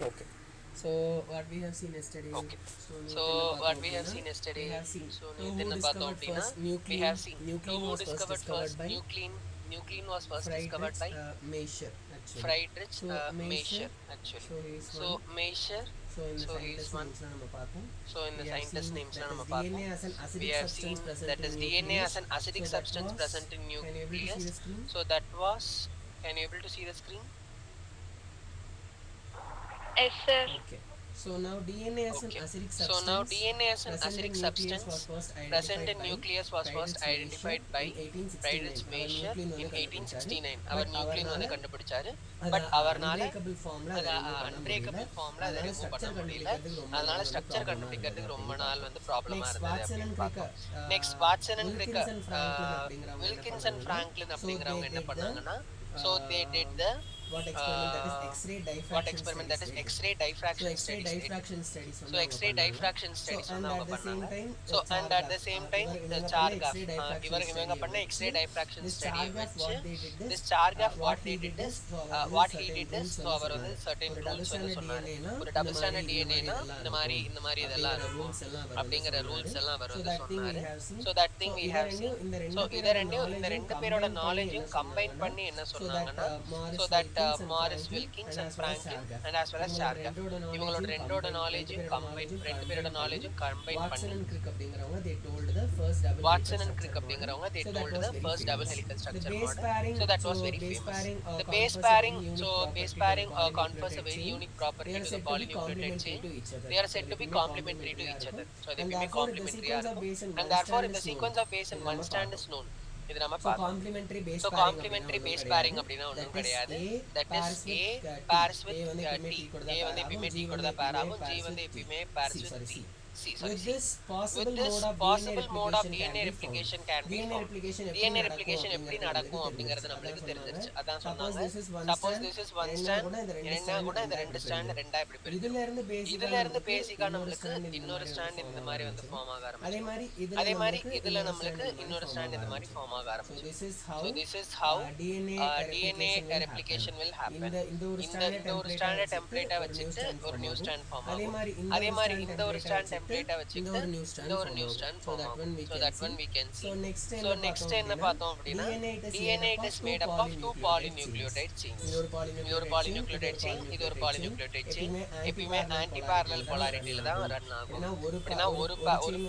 Okay. So what we have seen yesterday. Okay. So So what we have seen we yesterday, have seen so who நேத்து பார்த்தோம் discovered அப்படின்னா first we nuclein. have seen Nuclein who was first discovered discovered first by nuclein was first discovered Friedrich by Meischer actually. Friedrich So Meischer. Meischer actually. So he is So one. Meischer, So in the so he is scientist one. names நம்ம பார்த்தோம். So in We the have scientist seen names that is நம்ம DNA பார்த்தோம். as an We acidic have seen substance present that in is DNA nucleus. as an So acidic that substance was. present in Can you able to see nucleus. the screen? So that was, can you able to see the screen? Yes, sir. Okay. So now DNA as an Okay. acidic So now substance DNA as an present acidic in nucleus was substance first present identified in by nucleus was first Friedrich Meischer identified by in 1869. Friedrich அவர் Meischer nuclein in வந்து கண்டுபிடிச்சாரு. 1869. But our nucleon அவர்னால வந்து கண்டுபிடிச்சாரு. அதை but அவர்னால unbreakable ஃபார்ம்ல அதை அதை ரிமூவ் பண்ண முடியல. அன்பிரேக்கபிள் ஃபார்ம்ல அதை அதனால ரிமூவ் பண்ண ஸ்ட்ரக்சர் முடியல. கண்டுபிடிக்கிறதுக்கு ரொம்ப அதனால நாள் வந்து ஸ்ட்ரக்சர் ப்ராப்ளமா இருந்தது கண்டுபிடிக்கிறதுக்கு ரொம்ப அப்படின்னு நாள் பார்த்தோம். வந்து ப்ராப்ளமா நெக்ஸ்ட் இருந்தது வாட்சன் அப்படின்னு அண்ட் பார்த்தோம். Next Watson and Wilkins and Franklin அப்படிங்கிறவங்க என்ன வில்கின்ஸ் அண்ட் பண்ணாங்கன்னா, ஃப்ராங்க்லின் ஸோ தே அப்படிங்கிறவங்க என்ன டிட் த பண்ணாங்கன்னா, so they did the what experiment that is X-ray what diffraction experiment studies that is they did. X-ray So diffraction X-ray studies they did. diffraction studies So வந்து அவங்க X-ray பண்ணாங்க. diffraction So studies and வந்து at அவங்க the same பண்ணாங்க. time So and at the Chargaff same time the இவங்க பண்ண Chargaff X-ray diffraction இவங்க study பண்ண X-ray diffraction this study Chargaff வச்சு what they did is this Chargaff what what he they did did is is so அவர் வந்து what he certain did is rules so வந்து அவர் வந்து சொன்னாரு. certain ஒரு rules double வந்து stranded சொன்னாரு. DNA-னா ஒரு இந்த double மாதிரி stranded DNA-னா இதெல்லாம் இந்த மாதிரி இதெல்லாம் அப்படிங்கிற இருக்கும் ரூல்ஸ் எல்லாம் அவர் வந்து அப்படிங்கிற சொன்னாரு. ரூல்ஸ் எல்லாம் அவர் So வந்து that thing we சொன்னாரு. have seen. So that So thing we இத have ரெண்டும் seen. இந்த So ரெண்டு இந்த ரெண்டு பேரோட பேரோட நாலேஜும் நாலேஜும் கம்பைன் பண்ணி என்ன so that சொன்னாங்கன்னா, so Morris that Wilkins Wilkins and and as well as Franklin Chargaff and as well as Chargaff இவங்களோட ரெண்டோட நாலேஜும் கம்பைன் ரெண்டு பேரோட நாலேஜும் கம்பைன் Watson பண்ணி and Crick அப்படிங்கறவங்க they told the first double Watson helical and Crick structure அப்படிங்கறவங்க model. they So that told was the very first double famous. helical The structure base model. pairing, So that was so very base famous. pairing The confers base a very pairing, unique so property base to the pairing confers a polynucleotide very chain. unique They property are to the said to be polynucleotide complementary chain. to each other. They are So said to be எப்பவுமே complementary to each other. So they and எப்பவுமே therefore the complementary sequence of இருக்கும். base in And one therefore strand in the is known. sequence of base in இது one நம்ம strand is பார்த்தோம். known. இது நம்ம So பார்த்தோம். complementary base So pairing complementary அப்படினா base ஒண்ணும் pairing கிடையாது. அப்படினா ஒண்ணும் That is கிடையாது. A That is pairs with A T. pairs with A வந்து எப்பவுமே T. T கூட A தான் வந்து pair எப்பவுமே ஆகும். T G கூட வந்து தான் pair எப்பவுமே ஆகும். G pairs வந்து with T. எப்பவுமே pairs C with sorry T. C. With With this with possible this mode of possible DNA mode of replication DNA can be replication found. can be DNA found. replication DNA replication எப்படி நடக்கும் அப்படிங்கறது அப்படிங்கிறது நம்மளுக்கு தெரிஞ்சிருச்சு. தெரிஞ்சிருச்சு. அதான் Suppose சொன்னாங்க. this is one Suppose strand. this is one என்ன strand. கூட இந்த ரெண்டு என்ன கூட இந்த strand ரெண்டு ரெண்டா strand இப்படி ரெண்டா இப்படி பிரிஞ்சிடும். இதுல இருந்து இதுல இருந்து பேசிக்கா பேசிக்கா நம்மளுக்கு நம்மளுக்கு இன்னொரு இன்னொரு strand ஸ்ட்ராண்ட் இந்த மாதிரி வந்து ஃபார்ம் ஆக அதே ஆரம்பிச்சிடும். மாதிரி அதே மாதிரி இதுல இதுல நம்மளுக்கு நம்மளுக்கு இன்னொரு ஸ்ட்ராண்ட் இந்த மாதிரி ஃபார்ம் ஆக So ஆரம்பிச்சிடும். this is how So this is how DNA DNA replication will happen. replication will happen. இந்த ஒரு இந்த ஒரு ஸ்டாண்டர்ட் டெம்ப்ளேட்டை வச்சுட்டு ஒரு நியூ ஸ்டாண்ட் ஃபார்ம் ஆகும். அதே மாதிரி இந்த ஒரு ஸ்டாண்ட் டெம்ப்ளேட்டை வச்சுட்டு இந்த ஒரு நியூ ஸ்டாண்ட் ஃபார்ம் ஆகும். So that one we can see. So next என்ன பார்த்தோம் அப்படின்னா, DNA it is made up of two polynucleotide chains. இது ஒரு polynucleotide chain, இது ஒரு polynucleotide chain. எப்பயுமே anti parallel polarityல தான் ரன் ஆகும். அப்படின்னா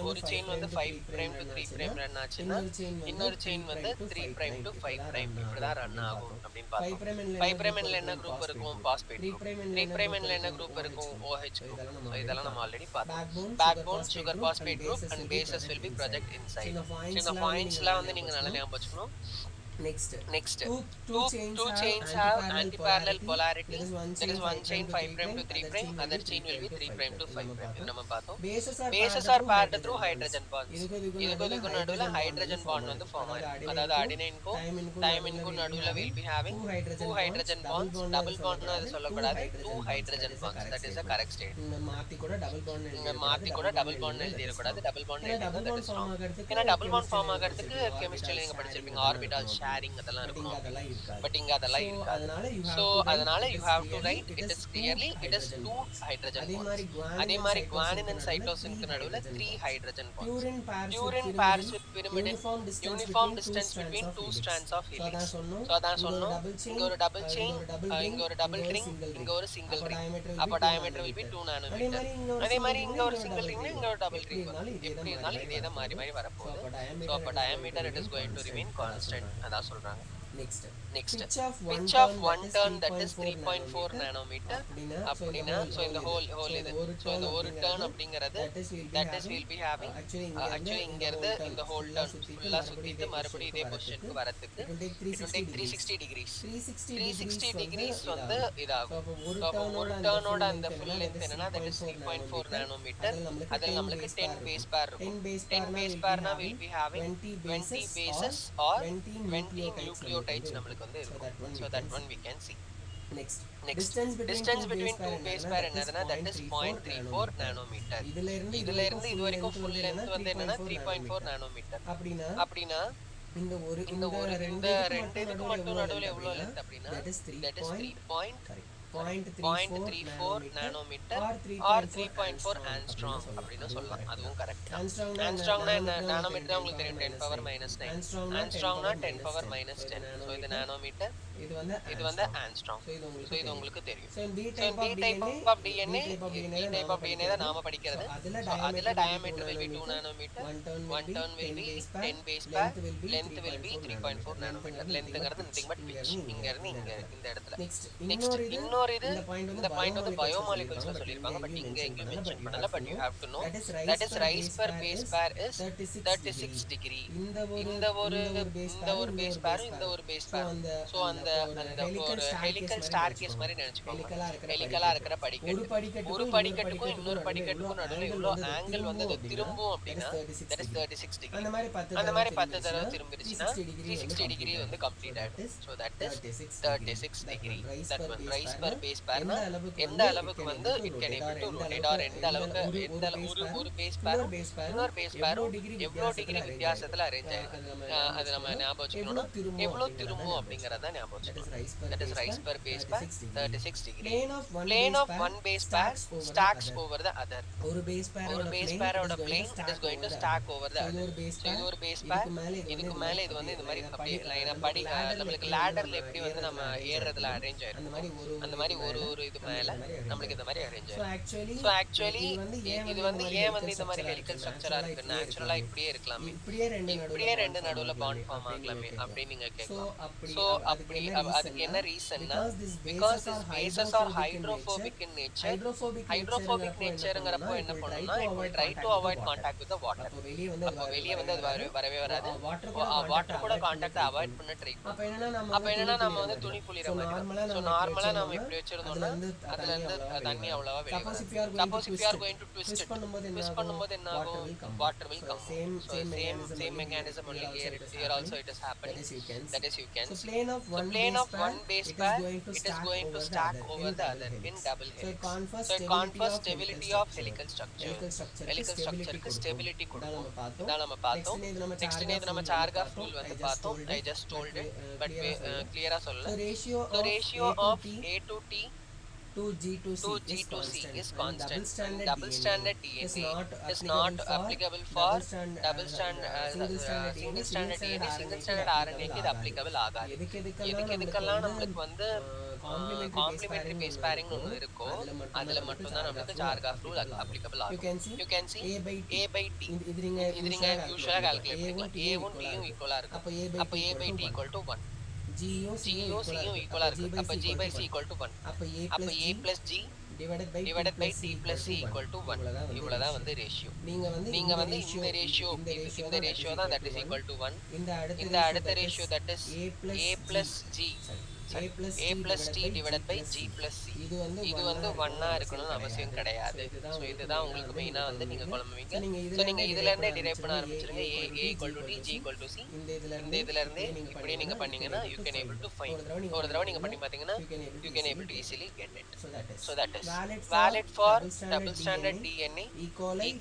ஒரு செயின் வந்து 5 prime to 3 prime ரன் ஆச்சுன்னா இன்னொரு செயின் வந்து 3 prime to 5 prime இப்படி தான் ரன் ஆகும் அப்படின்னு பார்த்தோம். 5 prime endல என்ன குரூப் இருக்கும்? Phosphate group. 3 prime endல என்ன குரூப் இருக்கும்? OH group. So இதெல்லாம் நம்ம ஆல்ரெடி பார்த்தோம். Backbone sugar phosphate group and bases will be project inside. இந்த பாயிண்ட்ஸ்லாம் வந்து நீங்க நல்லா ஞாபகம் வச்சுக்கணும். Next, two chains have anti-parallel polarity. There is one chain 5 prime to 3 prime, other chain will be 3 prime to 5 prime. இது நம்ம பார்த்தோம். Bases are paired through hydrogen bonds. இதுக்கு நடுவுல hydrogen bond வந்து ஃபார்ம் ஆகும். அதாவது அடினைனுக்கும் தைமினுக்கும் நடுவுல will be having two hydrogen bonds. Double bond னு அது சொல்லக்கூடாது. Two hydrogen bonds. That is the correct statement. மாத்தி கூட டபுள் பாண்ட் எழுதிர கூடாது. டபுள் பாண்ட் எழுதினா that is wrong. ஏன்னா டபுள் பாண்ட் ஃபார்ம் ஆகிறதுக்கு கெமிஸ்ட்ரியில நீங்க படிச்சிருப்பீங்க ஆர்பிட்டால் ஷேரிங் அதெல்லாம் இருக்கும். But இங்க அதெல்லாம் இருக்காது. So அதனால you have to write it is clearly it is two hydrogen bonds. அதே மாதிரி guanine and cytosine க்கு நடுவுல 3 hydrogen bonds. Purine pairs with pyrimidine, uniform distance between two strands of helix. So அதான் சொன்னோம். இங்க ஒரு double chain, இங்க ஒரு double ring, இங்க ஒரு single ring. அப்ப diameter will be 2 nanometer. அதே மாதிரி இங்க ஒரு single ring, இங்க ஒரு double ring. எப்படி இருந்தாலும் இதே தான் மாறி மாறி வரப்போகுது. So அப்ப diameter it is going to remain constant. அதான் சொல்றாங்க. Next, pitch of one turn that is 3.4 nanometer. அப்படினா so இந்த whole இது so இந்த ஒரு turn அப்படிங்கிறது that is will be having actually இங்க இருந்து இந்த whole turn full சுத்திட்டு மறுபடியும் இதே பொசிஷனுக்கு வரதுக்கு it will take 360 degrees. 360 degrees வந்து இதாகும். So அப்ப ஒரு turn ஓட அந்த full length என்னன்னா that is 3.4 nanometer. அதில் நமக்கு 10 base pair இருக்கும். 10 base pair na will be having 20 bases or 20 nucleotides நம்மளுக்கு வந்து இருக்கும். So that one we can see. Next, distance between two base pair என்னதுன்னா that is 0.34 nanometer. இதுல இருந்து இது வரைக்கும் full length வந்து என்னன்னா 3.4 nanometer. அப்படினா இந்த ரெண்டு இதுக்கு மட்டும் நடுவுல எவ்வளவு length அப்படினா that is 3. 0.34 nanometer or 3.4 angstrom அப்படின்னு சொல்லலாம். அதுவும் கரெக்ட் தான். ஆங்ஸ்ட்ராங்னா என்ன? நானோமீட்டர் உங்களுக்கு தெரியும், 10 பவர் மைனஸ் 9. ஆங்ஸ்ட்ராங்னா 10 பவர் மைனஸ் 10. ஸோ இது நானோமீட்டர், இது வந்து ஆங்ஸ்ட்ராம். ஸோ இது உங்களுக்கு தெரியும். So B type of DNA, B type of DNA தான் நாம படிக்கிறது. ஸோ அதில் diameter will be 2 nanometer, one turn will be 10 base pair, length will be 3.4 nanometer. லென்த்ங்கிறது நத்திங் பட் பிட்ச், இங்க இருந்து இங்க இந்த இடத்துல. நெக்ஸ்ட் இன்னொரு இது, இந்த பாயிண்ட் வந்து பயோமாலிகுல்ஸ்ல சொல்லிருப்பாங்க, பட் இங்க எங்கேயும் மென்ஷன் பண்ணல. But you have to know that is rise per base pair is 36 degree. இந்த ஒரு பேஸ் பேரும் இந்த ஒரு பேஸ் பேரும். ஸோ அந்த ஒரு ஹெலிக்கல் ஸ்டார் கேஸ் மாதிரி நினைச்சுக்கோங்க. ஹெலிக்கலா இருக்கிற படிக்கட்டு, ஒரு படிக்கட்டுக்கும் இன்னொரு படிக்கட்டுக்கும் நடுவில் இவ்வளவு ஆங்கிள் வந்து அது திரும்பும் அப்படின்னா தட் இஸ் 36 டிகிரி. அந்த மாதிரி 10 தடவை திரும்பிடுச்சுன்னா 360 டிகிரி வந்து கம்ப்ளீட் ஆயிடும். So that is 36 degree. That one rise per base பேர்னா எந்த அளவுக்கு வந்து it can able to rotate, or எந்த அளவுக்கு ஒரு பேஸ் பேரும் இன்னொரு பேஸ் பேரும் எவ்வளோ டிகிரி வித்தியாசத்துல அரேஞ்ச் ஆயிருக்கு, அது நம்ம ஞாபகம் வச்சுக்கணும்னா எவ்வளவு திரும்பும் அப்படிங்கறத ஞாபகம் வச்சுக்கணும். That is rise per base pair 36 degree. Plane of one base pair stacks over the other. ஒரு பேஸ் பேரோட plane it is going to stack over the other. So இது ஒரு பேஸ் பேர், இதுக்கு மேல இது வந்து இந்த மாதிரி அப்படியே லைனா படி, நம்மளுக்கு லேடர்ல எப்படி வந்து நம்ம ஏறுறதுல அரேஞ்ச் ஆயிருக்கும், அந்த மாதிரி ஒரு இது மேல நம்மளுக்கு இந்த மாதிரி அரேஞ்ச் ஆயிருக்கும். ஸோ ஆக்சுவலி இது வந்து ஏன் வந்து இந்த மாதிரி ஹெலிக்கல் ஸ்ட்ரக்சரா இருக்கு, நேச்சுரலா இப்படியே இருக்கலாமே, இப்படியே ரெண்டு நடுவுல பாண்ட் ஃபார்ம் ஆகலாமே அப்படின்னு நீங்க கேட்கலாம். ஸோ அப்படி அதுக்கு என்ன ரீசன்னா, because this bases are hydrophobic in nature. Hydrophobic நேச்சர்ங்கிறப்போ என்ன பண்ணும்னா it will try to avoid contact with the water. அப்போ வெளியே வந்து அது வரவே வராது, வாட்டர் கூட கான்டாக்ட் அவாய்ட் பண்ண ட்ரை பண்ணும். அப்போ என்னன்னா நம்ம வந்து துணி புளிற மாதிரி. ஸோ நார்மலா நம்ம இப்படி வச்சிருந்தோம்னா அதுல இருந்து தண்ணி அவ்வளவா வெளியே வராது. Suppose if you are going to twist பண்ணும்போது என்ன ஆகும், water will come. So same mechanism only here also it is happening. That is you can see the plane of one base pair it is going to stack over the other in double helix. So it confers stability of helical structure. Helical structure க்கு stability கொடுக்கும். இதான் நம்ம பார்த்தோம். Next day நம்ம சார்காஃப் rule வந்து பார்த்தோம். I just told it but clear-ஆ சொல்லல. The ratio of A to T to G to C is constant, and double standard DNA is not applicable for double standard single standard DNA, single standard RNA க்கு இது applicable ஆகாது. எதுக்கெல்லாம் நம்மளுக்கு வந்து complementary base pairing ஒன்று இருக்கோ அதுல மட்டும் தான் நமக்கு சார்காஃப் ரூல் applicable ஆகும். You can see A by T, இது நீங்க யூசுவலா கால்குலேட் பண்ணிக்கலாம். A வும் T யும் ஈக்குவலா இருக்கும். அப்ப A by T equal to 1. Gயும் Cயும் ஈக்குவலா இருக்கு. அப்ப G by C equal to 1. அப்ப A plus G divided by T plus C equal to 1. இவ்வளவுதான் வந்து ரேஷியோ. நீங்க வந்து இந்த ரேஷியோ தான் that is equal to 1. இந்த அடுத்த ratio that is A plus G A plus T divided by G plus C. இது வந்து 1-ஆ இருக்கணும்னு அவசியம் கிடையாது. ஸோ இதுதான் உங்களுக்கு மெயினா வந்து நீங்க குழம்புவீங்க. ஸோ நீங்க இதுல இருந்தே டிரைவ் பண்ண ஆரம்பிச்சிருங்க. A equal to T, G equal to C. இந்த இதுல இருந்தே இப்படியே நீங்க பண்ணீங்கன்னா you can able to find. ஒரு தடவை நீங்க பண்ணி பாத்தீங்கன்னா you can able to easily get it. So that is valid for double standard DNA, E.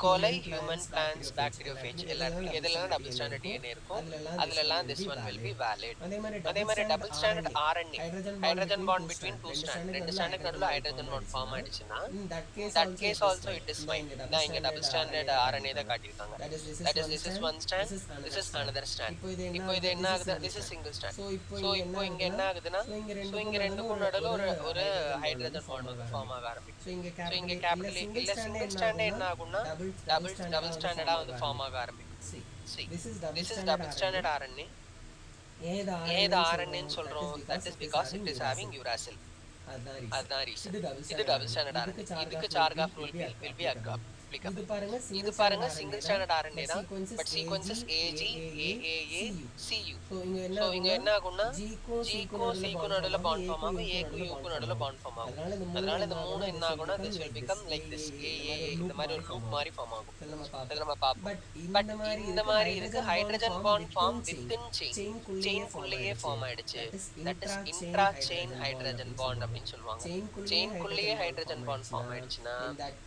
coli, human, plants, bacteriophage. எல்லாரும் எதெல்லாம் double standard DNA இருக்கோ அதுலலாம் this one will be valid. அதே மாதிரி double standard RNA, hydrogen bond between two strands, ரெண்டு ஸ்டாண்டுக்கு நடுவுல hydrogen bond form ஆயிடுச்சுன்னா that case also it is fine. நான் இங்க double standard RNA தான் காட்டியிருக்காங்க. That is this is one strand, this is another strand. இப்போ இது என்ன ஆகுது, this is single strand. So இப்போ இங்க என்ன ஆகுதுன்னா இங்க ரெண்டுக்கும் நடுவுல ஒரு ஹைட்ரஜன் பாண்ட் வந்து ஃபார்ம் ஆக ஆரம்பிக்கும். So இங்க கேபிட்டல் இல்ல சிங்கிள் ஸ்டாண்ட் என்ன ஆகும்னா டபுள் ஸ்டாண்டர்டா வந்து ஃபார்ம் ஆக ஆரம்பிக்கும். See, this is double standard RNA. ஏது RNA ன்னு சொல்றோம், that is because it is having uracil. அதான் ரீசன். இது டபுள் ஸ்டாண்டர்ட் RNA. இதுக்கு சார்காஃப் ரூல் will be applicable. இது பாருங்க சிங்கிள் ஸ்டாண்டர்ட் RNA தான், but sequences AG AAA CU. So இங்க என்ன ஆகும்னா G-க்கும் C-க்கும் நடுவுல பாண்ட் ஃபார்ம் ஆகும், A-க்கும் U-க்கும் நடுவுல பாண்ட் ஃபார்ம் ஆகும். அதனால இந்த மூணு என்ன ஆகும்னா this will become like this AAA, இந்த மாதிரி ஒரு லூப் மாதிரி ஃபார்ம் ஆகும். அத நம்ம பாப்போம். பட் இந்த மாதிரி இருக்கு hydrogen bond form within chain குள்ளேயே ஃபார்ம் ஆயிடுச்சு. That is intra chain hydrogen bond அப்படினு சொல்வாங்க. செயின் குள்ளேயே ஹைட்ரஜன் பாண்ட் ஃபார்ம் ஆயிடுச்சுனா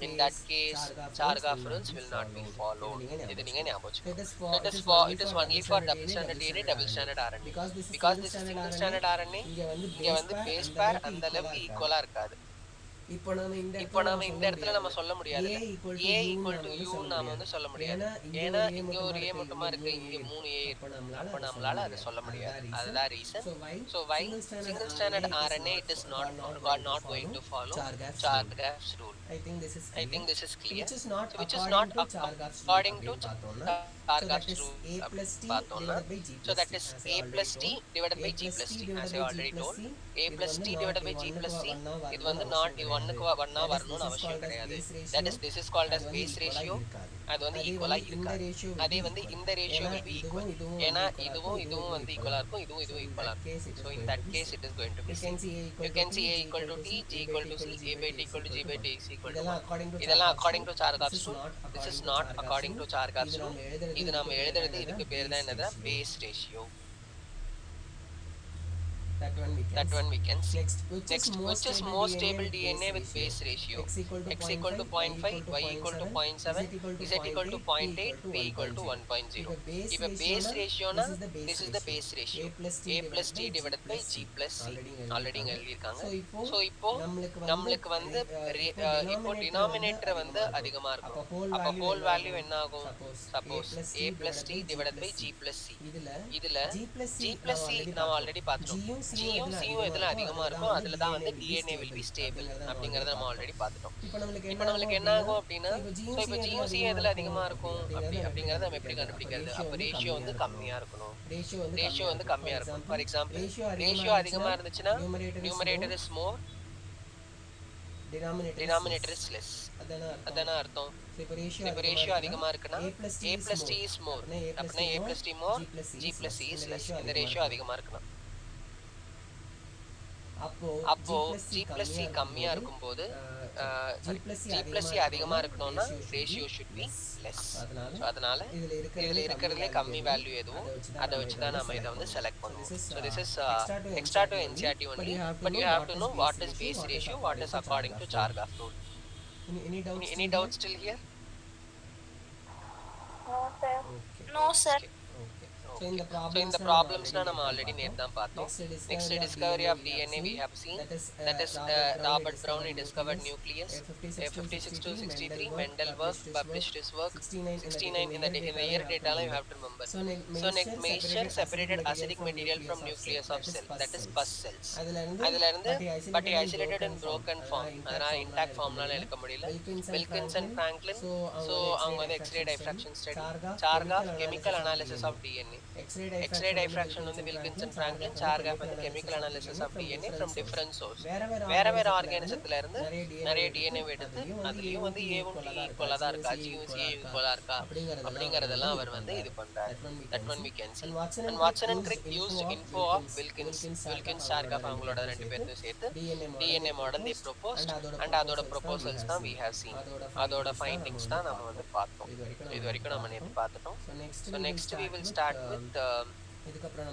in that case Chargaff rules will not be followed. இது நீங்க ஞாபகம் வச்சுக்கணும். It is only for double stranded DNA, double stranded RNA. Because this is single stranded RNA, இங்க வந்து base pair அந்த அளவுக்கு ஈக்குவலா இருக்காது. இப்போ நாம இந்த இடத்துல நம்ம சொல்ல முடியாது a equal to u நாம வந்து சொல்ல முடியாது. ஏன்னா இங்க ஒரு a மட்டுமா இருக்கு, இங்க 3 a இருக்கு. அப்ப நம்மளால அதை சொல்ல முடியாது. அதுதான் reason. So why single stranded RNA it is not going to follow Chargaff's rule. I think this is clear. So which is not according to Chargaff's rule பார்த்தோம்னா, so that is a plus t divided by g plus t, as I already told. a plus t divided by g plus c இது வந்து not ஒன்னுக்கு ஒன்னா வரணும்னு அவசியம் கிடையாது. that is this is called as base ratio. அது வந்து ஈக்குவலா இருக்காது. அதே வந்து இந்த ரேஷியோ will be equal. ஏன்னா இதுவும் வந்து ஈக்குவலா இருக்கும், இதுவும் ஈக்குவலா இருக்கும். so in that case it is going to be c. you can see a equal to t, g equal to c, a by t equal to g by t is equal to 1. இதெல்லாம் according to Chargaff's rule. this is not according to Chargaff's rule. இது நாம எழுதுறது இதுக்கு பேர் தான் என்னது, base ratio. That one we can see. Next, which is more stable DNA with base ratio? X equal to 0.5, y equal to 0.7, z equal to 0.8, p equal to 1.0. இப்போ base ratio னா this is the base ratio. a plus t divided by g plus c. Already இங்க எழுதியிருக்காங்க. So இப்போ நம்மளுக்கு வந்து இப்போ denominator வந்து அதிகமா இருக்கும். அப்போ whole value என்ன ஆகும்? Suppose a plus t divided by g plus c. இதுல g plus c நாம ஆல்ரெடி பார்த்துட்டோம். Gயும் Cயும் எதுல அதிகமா இருக்கோ அதுல தான் வந்து DNA will be stable அப்படிங்கறத நம்ம ஆல்ரெடி பார்த்துட்டோம். இப்போ நமக்கு என்ன ஆகும் அப்படின்னா, இப்போ Gயும் Cயும் எதுல அதிகமா இருக்கும் அப்படிங்கறத நம்ம எப்படி கண்டுபிடிக்கிறது? அப்ப ரேஷியோ வந்து கம்மியா இருக்கணும். ரேஷியோ வந்து கம்மியா இருக்கும். ஃபார் எக்ஸாம்பிள் ரேஷியோ அதிகமா இருந்துச்சுன்னா numerator is more, denominator is less. அதான அர்த்தம். இப்போ ரேஷியோ அதிகமா இருக்குன்னா a plus t is more அப்படின்னா a plus t more, g plus c is less. இந்த ரேஷியோ அதிகமா இருக்குன்னா அப்போ g plus c கம்மியா இருக்கும்போது g plus c அதிகமா இருக்கணும்னா ratio should be less. So அதனால இதுல இருக்கிறதுலே கம்மி வேல்யூ எதுவும் அதை வச்சு தான் நம்ம இதை வந்து செலக்ட் பண்ணுவோம். So this is extra to NCERT only, but you have to know what is base ratio, what is according to Chargaff rule. Any doubts still here? No sir. So in the problems na நம்ம already நேத்து தான் பார்த்தோம். Next discovery of DNA we have seen, that is Robert Brown he discovered nucleus. 56 to 63 Mendel work, published his work 69 in the year data you have to remember. So next measure separated acidic material from nucleus of cell, that is pus cells. அதுல இருந்து but isolated in broken form, அதனால intact formனால எடுக்க முடியல. Wilkins and Franklin, so அவங்க வந்து X-ray diffraction study, Chargaff chemical analysis of DNA. X-ray diffraction வந்து Wilkins and Franklin, Chargaff வந்து chemical analysis of DNA from different source. வேற வேற ஆர்கானிசத்துல இருந்து நிறைய DNA எடுத்து அதுலயும் வந்து A1 T ஈக்குவலா தான் இருக்கா, G1 C ஈக்குவலா இருக்கா அப்படிங்கறதெல்லாம் அவர் வந்து இது பண்றாரு. That one we can see. And Watson and Crick used info of Wilkins, Chargaff அவங்களோட ரெண்டு பேரும் சேர்த்து DNA model they proposed, and அதோட proposals தான் we have seen. அதோட findings தான் நம்ம வந்து பார்த்தோம். இது வரைக்கும் நம்ம நேத்து பார்த்துட்டோம். So next we will start with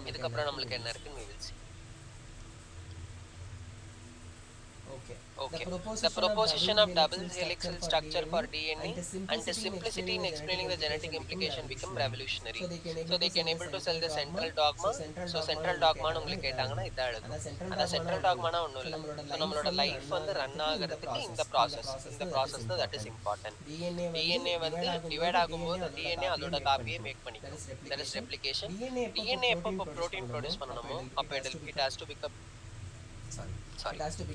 இதுக்கப்புறம் நம்மளுக்கு என்ன இருக்குன்னு we will see. Okay. The proposition of double helixal structure for DNA and the simplicity in explaining the genetic implication become revolutionary. So they can able to sell the central dogma. So central dogma னு உங்களுக்கு கேட்டாங்கன்னா இத எழுதணும். அத central dogma னா ஒண்ணும் இல்ல. So நம்மளோட லைஃப் வந்து ரன் ஆகிறதுக்கு இந்த process தான் that is important. DNA வந்து டிவைட் ஆகும்போது DNA அதோட காப்பியை மேக் பண்ணிக்கும். That is replication. DNA எப்போ protein produce பண்ணணுமோ அப்ப it has to become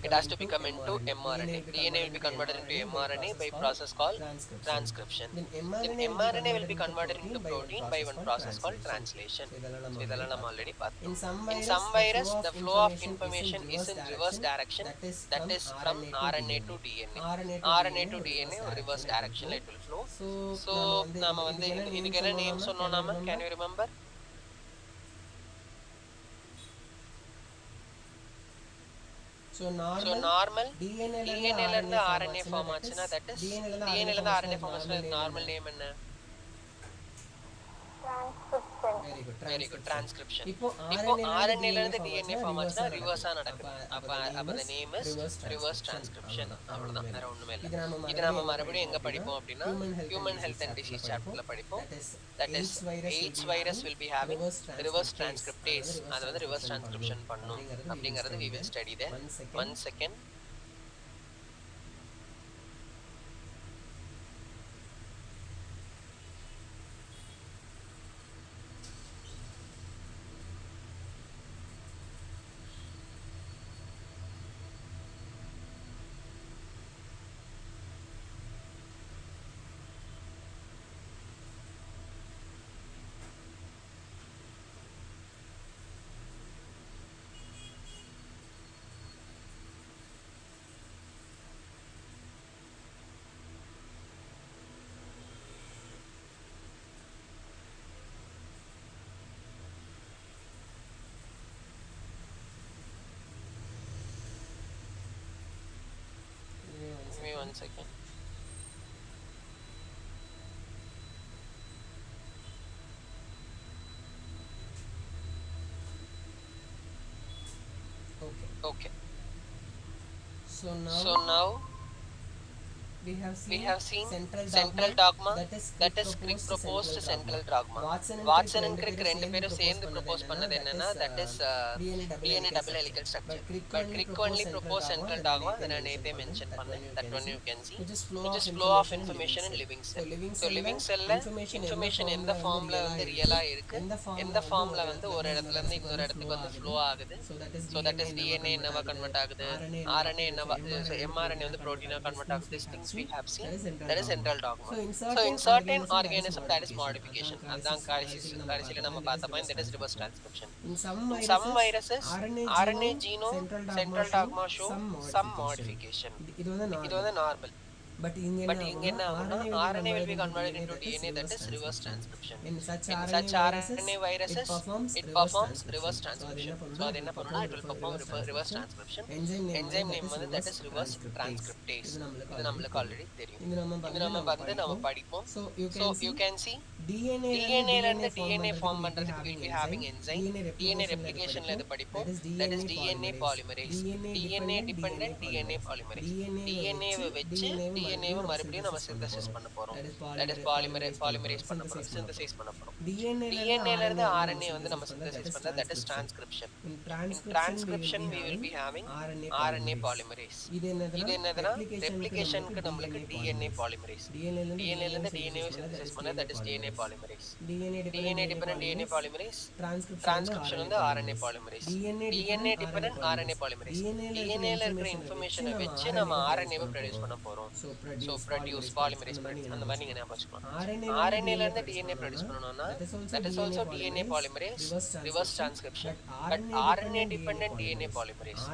it has to become into mRNA. DNA will be converted into mRNA by process called transcription. Then mRNA will be converted into protein by one process called translation. So இதெல்லாம் நம்ம already பார்த்தோம். In some virus the flow of information is in reverse direction, that is from RNA to DNA. RNA to DNA or reverse direction it will flow. So நாம வந்து இதுக்கு என்ன name சொன்னோம் நாம, can you remember? So normal DNA ல இருந்து RNA form ஆச்சுனா that is DNA ல இருந்து RNA ஃபார்ம் ஆச்சுனா நார்மல் நேம் என்ன? Transcription. Very good transcription. இப்போ இப்போ RNA RNA ல ல இருந்து இருந்து DNA DNA ஃபார்ம் ஃபார்ம் ஆச்சுன்னா ஆச்சுன்னா ரிவர்ஸா ரிவர்ஸா நடக்குது. நடக்குது. அப்ப the name is reverse transcription. அவ்வளவுதான், வேற ஒண்ணுமே இல்ல. இது நம்ம மறுபடியும் எங்க படிப்போம் அப்படின்னா ஹியூமன் ஹெல்த் அண்ட் டிசீஸ் சாப்டர்ல படிப்போம். That is AIDS virus will be having reverse transcriptase. அது வந்து ரிவர்ஸ் டிரான்ஸ்கிரிப்ஷன் பண்ணும் அப்படிங்கறது we will study there. 1 second. Give me 1 second. Okay. So So now we we have seen central central dogma, that is Crick proposed central dogma. Watson Watson and and Crick ரெண்டு பேரும் சேர்ந்து propose பண்ணது என்னன்னா that is DNA double helical structure. But Crick only proposed central dogma that I நேத்தே mention பண்ணேன். That one you can see, which is flow of information in living cell. So living cell ல information எந்த ஃபார்ம்ல வந்து ரியலா இருக்கு, எந்த ஃபார்ம்ல வந்து ஒரு இடத்துல இருந்து இன்னொரு இடத்துக்கு வந்து flow ஆகுது. So that is DNA என்னவா கன்வெர்ட் ஆகுது, RNA என்னவா, mRNA வந்து புரோட்டீனா கன்வெர்ட் ஆகுது. These things we have seen, that is central dogma. So in certain organism that is modification. அதான் கடைசில நம்ம பார்த்த point, that is reverse transcription. In some viruses RNA genome central dogma show some modification. இது வந்து normal. But இங்க என்ன ஆகும்னா RNA will be converted into DNA, that is reverse transcription. In such RNA viruses it performs reverse transcription. So அது என்ன பண்ணும்னா it will perform reverse transcription. Enzyme name வந்து that is reverse transcriptase. இது நம்மளுக்கு already தெரியும். இது நம்ம வந்து நம்ம படிப்போம். So you can see DNA ல இருந்து DNA ஃபார்ம் பண்றதுக்கு we'll be having enzyme. DNA replication ல இது படிப்போம், that is DNA polymerase. DNA dependent DNA polymerase. DNA வை வெச்சு DNA வை மறுபடியும் நம்ம சிந்தசிஸ் பண்ண போறோம், that is polymerase பண்ண போறோம், சிந்தசிஸ் பண்ண போறோம். DNA ல இருந்து RNA வந்து நம்ம சிந்தசிஸ் பண்ண, that is transcription. In transcription we will be having RNA polymerase. இது என்னதுன்னா ரெப்ளிகேஷனுக்கு நம்மளுக்கு DNA polymerase. DNA ல இருந்து DNA வை சிந்தசிஸ் பண்ண, that is DNA polymerase. DNA dependent DNA polymerase. Transcription வந்து RNA polymerase. DNA dependent RNA polymerase. DNA ல இருக்கிற இன்ஃபர்மேஷனை வச்சு நம்ம RNA வை ப்ரொடியூஸ் பண்ண போறோம். So produce polymerase produce, அந்த மாதிரி நீங்க ஞாபகம் வச்சுக்கலாம். RNA ல இருந்து DNA ப்ரொடியூஸ் பண்ணனும்னா that is also DNA polymerase reverse transcription. But RNA dependent DNA polymerase.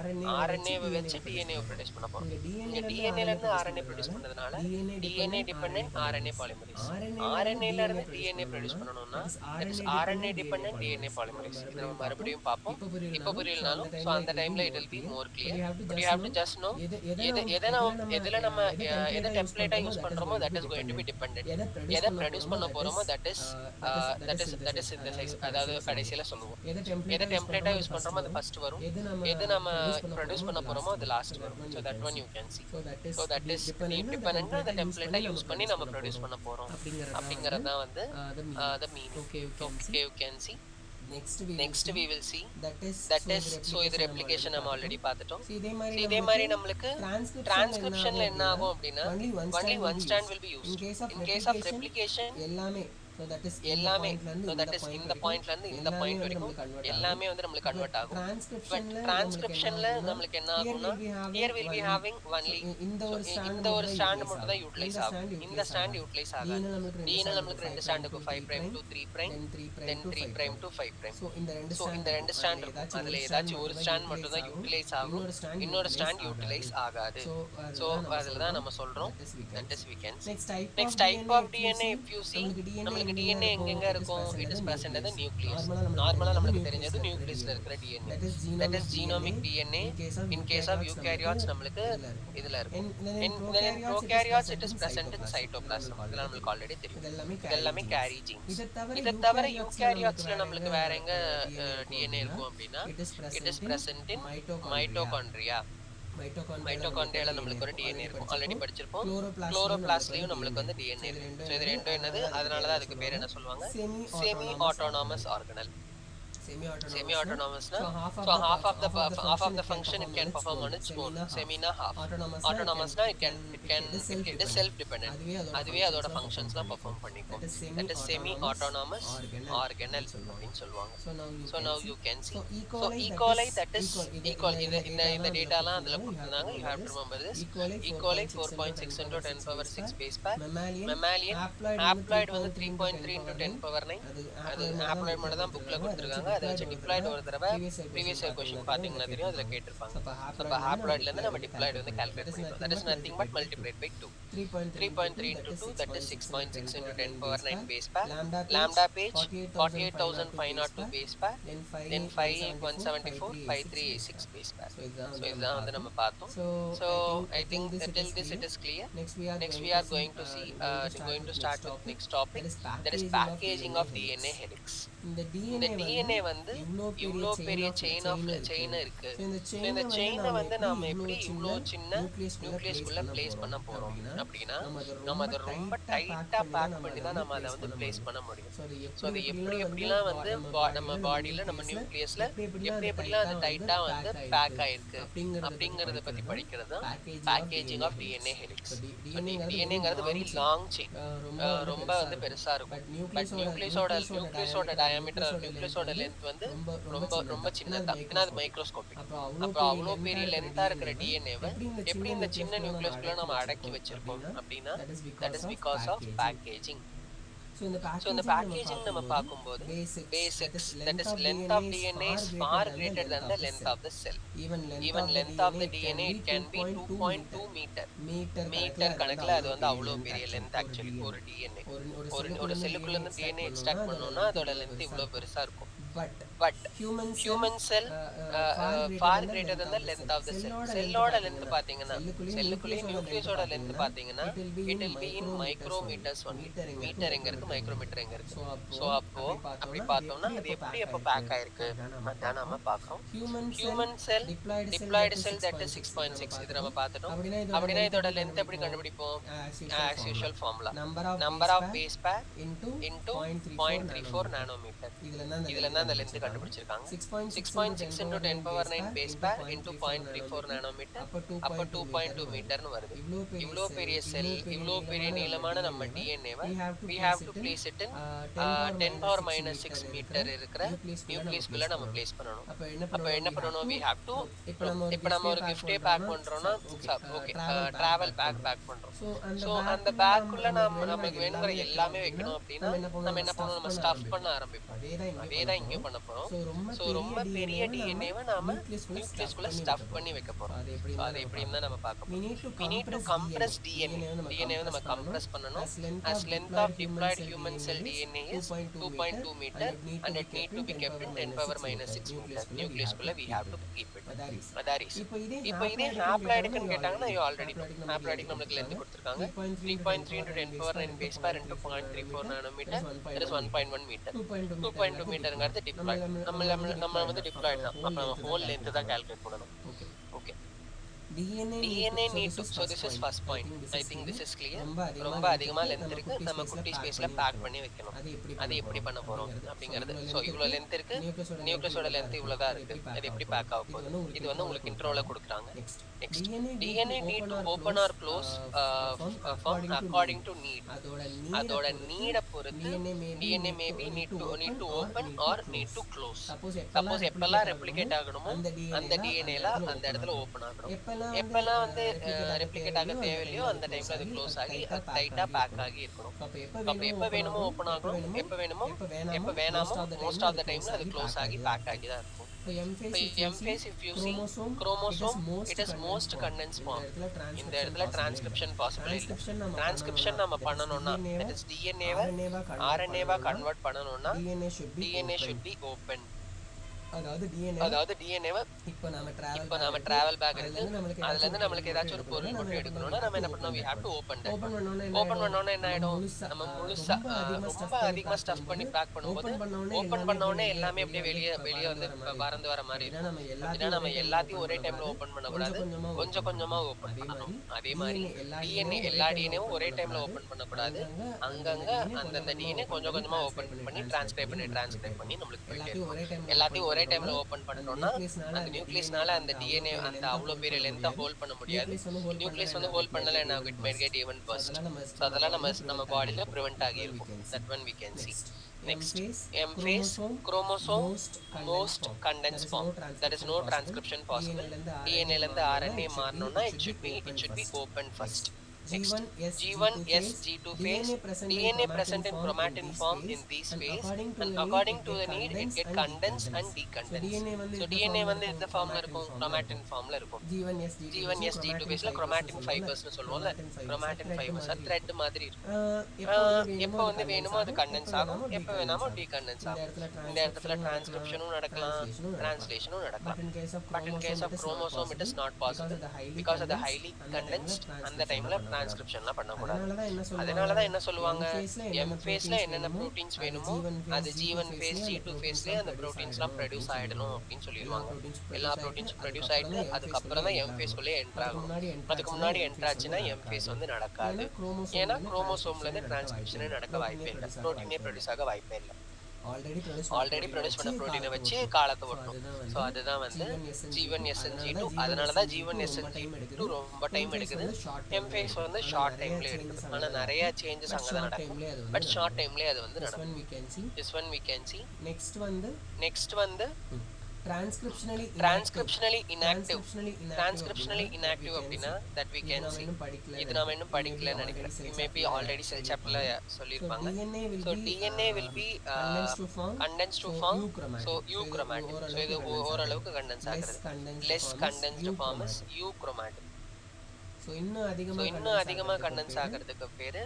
RNA வை வச்சு DNA வை ப்ரொடியூஸ் பண்ண போறோம். இங்க DNA ல இருந்து RNA ப்ரொடியூஸ் பண்ணதுனால DNA dependent RNA polymerase. RNA ல இருந்து DNA ப்ரொடியூஸ் பண்ணனும்னா that is RNA dependent DNA polymerase. இத நம்ம மறுபடியும் பாப்போம். இப்போ புரியலனாலும் so அந்த டைம்ல it will be more clear. But you have to just know எதுல நம்ம எதை டெம்ப்ளேட்டா யூஸ் பண்றோமோ that is going to be dependent. எதை ப்ரொடியூஸ் பண்ண போறோமோ that is synthesize, அதாவது கடைசில சொல்லுவோம். எதை டெம்ப்ளேட்டா யூஸ் பண்றோமோ அது ஃபர்ஸ்ட் வரும், எது நம்ம ப்ரொடியூஸ் பண்ண போறோமோ அது லாஸ்ட் வரும். So that one you can see. So that is dependent அந்த டெம்ப்ளேட்டா யூஸ் பண்ணி நம்ம ப்ரொடியூஸ் பண்ண போறோம் அப்படிங்கறது தான் வந்து the meaning. Okay, you can see. Next we will see that is so இது replication நம்ம ஆல்ரெடி பார்த்துட்டோம். இதே மாதிரி நமக்கு transcriptionல என்ன ஆகும் அப்படினா only one strand will be used. In case of replication எல்லாமே so that is இந்த பாயிண்ட்ல இருந்து இந்த பாயிண்ட் வரைக்கும் எல்லாமே வந்து நமக்கு கன்வர்ட் ஆகும். பட் டிரான்ஸ்கிரிப்ஷன்ல நமக்கு என்ன ஆகும்னா here will be having only இந்த ஒரு ஸ்ட்ராண்ட் மட்டும் தான் யூட்டிலைஸ் ஆகும், இந்த ஸ்ட்ராண்ட் யூட்டிலைஸ் ஆகாது. DNA நமக்கு ரெண்டு ஸ்ட்ராண்ட் இருக்கும், 5 prime to 3 prime, then 3 prime to 5 prime. So இந்த ரெண்டு ஸ்ட்ராண்ட் இருக்கும், அதுல ஏதாச்சும் ஒரு ஸ்ட்ராண்ட் மட்டும் தான் யூட்டிலைஸ் ஆகும், இன்னொரு ஸ்ட்ராண்ட் யூட்டிலைஸ் ஆகாது. So அதுல தான் நம்ம சொல்றோம் that is we can see. Next type of DNA if you see நமக்கு நம்மளுக்கு டிஎன்ஏ எங்கெங்க இருக்கும்? It is present at the nucleus. நார்மலா நம்மளுக்கு தெரிஞ்சது நியூக்ளியஸ்ல இருக்கிற DNA. That is genomic DNA. In case of eukaryotes நம்மளுக்கு இதுல இருக்கும். then in prokaryotes it is present in cytoplasm. இதெல்லாம் நம்மளுக்கு ஆல்ரெடி தெரியும். இதெல்லாமே கேரி ஜீன்ஸ். இத தவிர யூகேரியாட்ஸ்ல நம்மளுக்கு வேற எங்க டிஎன்ஏ இருக்கும் அப்படின்னா it is present in mitochondria. மைட்டோகாண்ட்ரியால நம்மளுக்கு ஒரு டிஎன்ஏ இருக்கும். ஆல்ரெடி படிச்சிருப்போம். குளோரோபிளாஸ்ட்லயும் நம்மளுக்கு வந்து டிஎன்ஏ இருக்கு. சோ இது ரெண்டும் என்னது? அதனால தான் அதுக்கு பேர் என்ன சொல்லுவாங்க? Semi autonomous organelle. Semi autonomous na, so half of the function it can perform on its own. Semi na half. Autonomous na it is self dependent. அதுவே அதோட functions லாம் perform பண்ணிக்கும். That is semi autonomous organelle அப்படினு சொல்லுவாங்க. So now you can see. So E. coli, that is இந்த டேட்டாலாம் அதுல கொடுத்திருந்தாங்க. You have to remember this. E. coli 4.6 into 10 power 6 base pair. Mammalian haploid வந்து 3.3 into 10 power 9. அது haploid மட்டும் தான் bookல கொடுத்திருக்காங்க. அதை வச்சு டிப்ளாய்டு ஒரு தடவை ப்ரீவியஸ் இயர் क्वेश्चन பாத்தீங்கன்னா தெரியும். அதுல கேட்டிருப்பாங்க. அப்ப ஹாப்ளாய்ட்ல இருந்து நம்ம டிப்ளாய்டு வந்து கால்குலேட் பண்ணிட்டோம். That is nothing but multiplied by 2. 3.3 into 2 that is 6.6 into 10 power 9 base pair. Lambda page 48,502 base pair. Then 5,174 5,386 base pair. So இதுதான் வந்து நம்ம பார்த்தோம். So I think till this it is clear. Next we are going to see going to start with next topic, that is packaging of DNA helix. இந்த DNA வந்து இவ்ளோ பெரிய chain இருக்கு. இந்த செயினை வந்து நாம எப்படி இவ்ளோ சின்ன நியூக்ளியஸ்க்குள்ள பிளேஸ் பண்ண போறோம் அப்படின்னா நம்ம அதை ரொம்ப டைட்டா பேக் பண்ணி தான் நம்ம அதை வந்து பிளேஸ் பண்ண முடியும். ஸோ அது எப்படிலாம் வந்து நம்ம பாடியில நம்ம நியூக்ளியஸ்ல எப்படிலாம் அது டைட்டா வந்து பேக் ஆயிருக்கு அப்படிங்கறத பத்தி படிக்கிறது தான் பேக்கேஜிங் ஆஃப் டிஎன்ஏ ஹெலிக்ஸ். டிஎன்ஏங்கிறது வெரி லாங் செயின், ரொம்ப வந்து பெருசா இருக்கும். பட் நியூக்ளியஸோட டயாமீட்டர், நியூக்ளியஸோட லென்த் வந்து ரொம்ப சின்னதா. ஏன்னா அது மைக்ரோஸ்கோபிக். அப்ப அவ்வளோ பெரிய லென்த்தா இருக்கிற டிஎன்ஏவை எப்படி இந்த சின்ன நியூக்ளியஸ்குள்ள நம்ம அடக்கி வச்சிருக்கோம் அப்படின்னா that is because of packaging. So இந்த packaging நம்ம பார்க்கும்போது basics, that is length of DNA is far greater than the length of the cell. Even length of the DNA it can be 2.2 metre கணக்குல அது வந்து அவ்வளோ பெரிய length. Actually ஒரு DNA ஒரு செல்லுக்குள்ள இருந்து டிஎன்ஏ எக்ஸ்ட்ராக்ட் பண்ணோம்னா அதோட லென்த் இவ்வளோ பெருசா இருக்கும். But human cell far greater than the length of the cell. செல்லோட லென்த் பாத்தீங்கன்னா செல்லுக்குள்ளே நியூக்ளியஸோட லென்த் பாத்தீங்கன்னா it will be in micrometers only. Metre எங்க இருக்கு, மைக்ரோமீட்டர் எங்க இருக்கு. சோ அப்போ அப்படி பார்த்தோம்னா அது எப்படி எப்ப பேக் ஆயிருக்கு அதான் நாம பார்க்கறோம். human cell diploid cell that is 6.6 இது நம்ம பார்த்துட்டோம். அப்படினா இதோட லென்த் எப்படி கண்டுபிடிப்போம்? as usual formula, number of base pair into 0.34 nanometre. இதுல தான் அந்த லென்த் கண்டுபிடிச்சிருக்காங்க. 6.6 into 10 power 9 base pair into 0.34 nanometre. அப்ப 2.2 மீட்டர்னு வருது. இவ்ளோ பெரிய செல், இவ்ளோ பெரிய நீளமான நம்ம டிஎன்ஏவை we have to place it in 10 power minus 6 metre இருக்கிற நியூக்ளியஸ்க்குள்ள நம்ம பிளேஸ் பண்ணனும். அப்ப என்ன பண்ணனும்? we have to இப்ப நம்ம ஒரு gift பேக் பண்றோம்னா ஓகே டிராவல் பேக் பண்றோம். சோ அந்த பேக்குள்ள நமக்கு வேணுங்கிற எல்லாமே வைக்கணும் அப்படின்னா நம்ம என்ன பண்ணணும்? நம்ம ஸ்டஃப் பண்ண ஆரம்பிப்போம். அதேதான் இங்கேயும் பண்ண போறோம். சோ ரொம்ப பெரிய டிஎன்ஏவை நாம நியூக்ளியஸ்க்குள்ள ஸ்டஃப் பண்ணி வைக்க போறோம். அது எப்படின்னு தான் நம்ம பார்க்க போறோம். we need to compress DNA வை நம்ம கம்ப்ரஸ் பண்ணனும். as length of diploid human cell DNA is 2.2 meter and it need to be kept in 10 power minus 6 meter. நியூக்ளியஸ்க்குள்ள we have to keep it. that is இப்போ இதே ஹாப்ளாய்டுக்கு கேட்டாங்கன்னா you already know. ஹாப்ளாய்டுக்கு நமக்கு length கொடுத்திருக்காங்க 3.3 into 10 power 9 base pair into 0.34 nanometer, that is 1.1 meter. 2.2 மீட்டர்ங்கிறது diploid. நம்ம வந்து diploid தான். அப்ப நம்ம ஹோல் லென்த் தான் கால்குலேட் பண்ணனும். Okay DNA need to, so this is first point. I think this is clear. ரொம்ப அதிகமா லென்த் இருக்கு, நம்ம குட்டி ஸ்பேஸ்ல பேக் பண்ணி வைக்கணும். அது எப்படி பண்ண போறோம் அப்படிங்கிறது. சோ இவ்ளோ லென்த் இருக்கு, நியூக்ளியஸோட லென்த் இவ்ளோதா இருக்கு. அது எப்படி பேக் ஆக போகுது இது வந்து உங்களுக்கு இன்ட்ரோல கொடுக்கறாங்க. Next DNA need to open or close according to need. அதோட நீட பொறுத்து DNA maybe need to open or need to close. Suppose எப்பெல்லாம் ரெப்ளிகேட் ஆகணுமோ அந்த DNAல அந்த இடத்துல ஓபன் ஆகணும். எப்பெல்லாம் வந்து ரெப்ளிகேட் ஆக தேவையில்லையோ அந்த டைம்ல அது க்ளோஸ் ஆகி அது டைட்டா பேக் ஆகி இருக்கணும். அப்ப எப்ப வேணுமோ ஓபன் ஆகணும், எப்ப வேணாமோ மோஸ்ட் ஆஃப் த டைம்ல அது க்ளோஸ் ஆகி பேக் ஆகி தான் இருக்கும். இப்போ M phase M phase if you see chromosome it is most condensed form. இந்த இடத்துல transcription possible இல்ல. Transcription நம்ம பண்ணனும்னா that is DNA why RNA வா convert பண்ணனும்னா DNA should be open. அதாவது DNA வை இப்போ நாம travel bag எடுத்து அதுல இருந்து நமக்கு ஏதாச்சும் ஒரு பொருள் மட்டும் எடுக்கணும்னா நம்ம என்ன பண்ணணும், we have to open that. Open பண்ணோனே என்ன ஆயிடும், நம்ம முழுசா ரொம்ப அதிகமா ஸ்டஃப் பண்ணி பேக் பண்ணும்போது ஓபன் பண்ணோனே எல்லாமே அப்படியே வெளிய வந்து பறந்து வர மாதிரி இருக்கும். அப்படின்னா நம்ம எல்லாத்தையும் ஒரே டைம்ல ஓபன் பண்ண கூடாது, கொஞ்சம் கொஞ்சமா ஓபன் பண்ணணும். அதே மாதிரி DNA எல்லா டிஎன்ஏவும் ஒரே டைம்ல ஓபன் பண்ண கூடாது, அங்கங்க அந்தந்த டிஎன்ஏ கொஞ்சம் கொஞ்சமா ஓபன் பண்ணி டிரான்ஸ்கிரைப் பண்ணி நம்மளுக்கு போயிட்டே இருக்கும். எல்லாத்தையும் ஒரே டைம்ல ஓபன் பண்ணிட்டோம்னா அந்த நியூக்ளியஸ்னால அந்த டிஎன்ஏ அந்த அவ்வளவு பெரிய லென்த்தை ஹோல்ட் பண்ண முடியாது. நியூக்ளியஸ் வந்து ஹோல்ட் பண்ணல என்ன ஆகும், it might get even burst. So அதெல்லாம் நம்ம பாடியில பிரிவென்ட் ஆகி இருக்கும். That one we can see. Next, M phase chromosome most condensed form. There is no transcription possible. DNA ல இருந்து RNA மாறணும்னா it should be open first. Next, G1S, G2 phase, DNA present in chromatin form in these phase, and according to the need, it get condensed and decondensed. So DNA வந்து எந்த ஃபார்ம்ல இருக்கும், chromatin ஃபார்ம்ல இருக்கும். G1S, G2 phaseல chromatin fibers னு சொல்லுவோம்ல, chromatin fibers thread மாதிரி இருக்கும். எப்போ வந்து வேணுமோ அது கண்டென்ஸ் ஆகும், எப்போ வேணாமோ டீகண்டென்ஸ் ஆகும். இந்த இடத்துல டிரான்ஸ்கிரிப்ஷனும் நடக்கலாம், டிரான்ஸ்லேஷனும் நடக்கலாம். But in case of chromosome, it is not possible because of the highly condensed. அந்த டைம்ல டிரான்ஸ்கிரிப்ஷன்லாம் பண்ணக்கூடாது. அதனாலதான் என்ன சொல்லுவாங்க, M phaseல என்னென்ன ப்ரோட்டீன்ஸ் வேணுமோ அது G1 phase, G2 phaseலயே அந்த ப்ரோட்டீன்ஸ்லாம் ப்ரொடியூஸ் ஆயிடணும் அப்படின்னு சொல்லிடுவாங்க. எல்லா ப்ரோட்டீன்ஸும் ப்ரொடியூஸ் ஆயிட்டு அதுக்கப்புறம் தான் M phase குள்ளே என்டர் ஆகும். அதுக்கு முன்னாடி என்டர் ஆச்சுன்னா M phase வந்து நடக்காது. ஏன்னா குரோமோசோம்ல இருந்து டிரான்ஸ்கிரிப்ஷனே நடக்க வாய்ப்பே இல்லை, ப்ரோட்டீனே ப்ரொடியூஸ் ஆக வாய்ப்பே இல்லை. ஆல்ரெடி ப்ரொடியூஸ் பண்ண ப்ரோட்டீனை வச்சு காலத்தை ஓட்டணும். ஸோ அதுதான் வந்து G1S and G2. அதனாலதான் G1S and G2 ரொம்ப டைம் எடுக்குது. M phase வந்து ஷார்ட் டைம்ல எடுக்குது. ஆனா நிறைய சேஞ்சஸ் அங்கதான் நடக்கும், பட் ஷார்ட் டைம்லயே அது வந்து நடக்கும். This one we can see. Next வந்து transcriptionally inactive அப்படின்னா that we can see. இது நாம இன்னும் படிக்கலன்னு நினைக்கிறேன். You may be already cell chapterல சொல்லிருப்பாங்க. So DNA will be condensed to form so euchromatin. So இது ஓரளவுக்கு கண்டென்ஸ் ஆகுது. Less condensed form is euchromatin. So இன்னும் அதிகமா கண்டென்ஸ் ஆகிறதுக்கு பேரு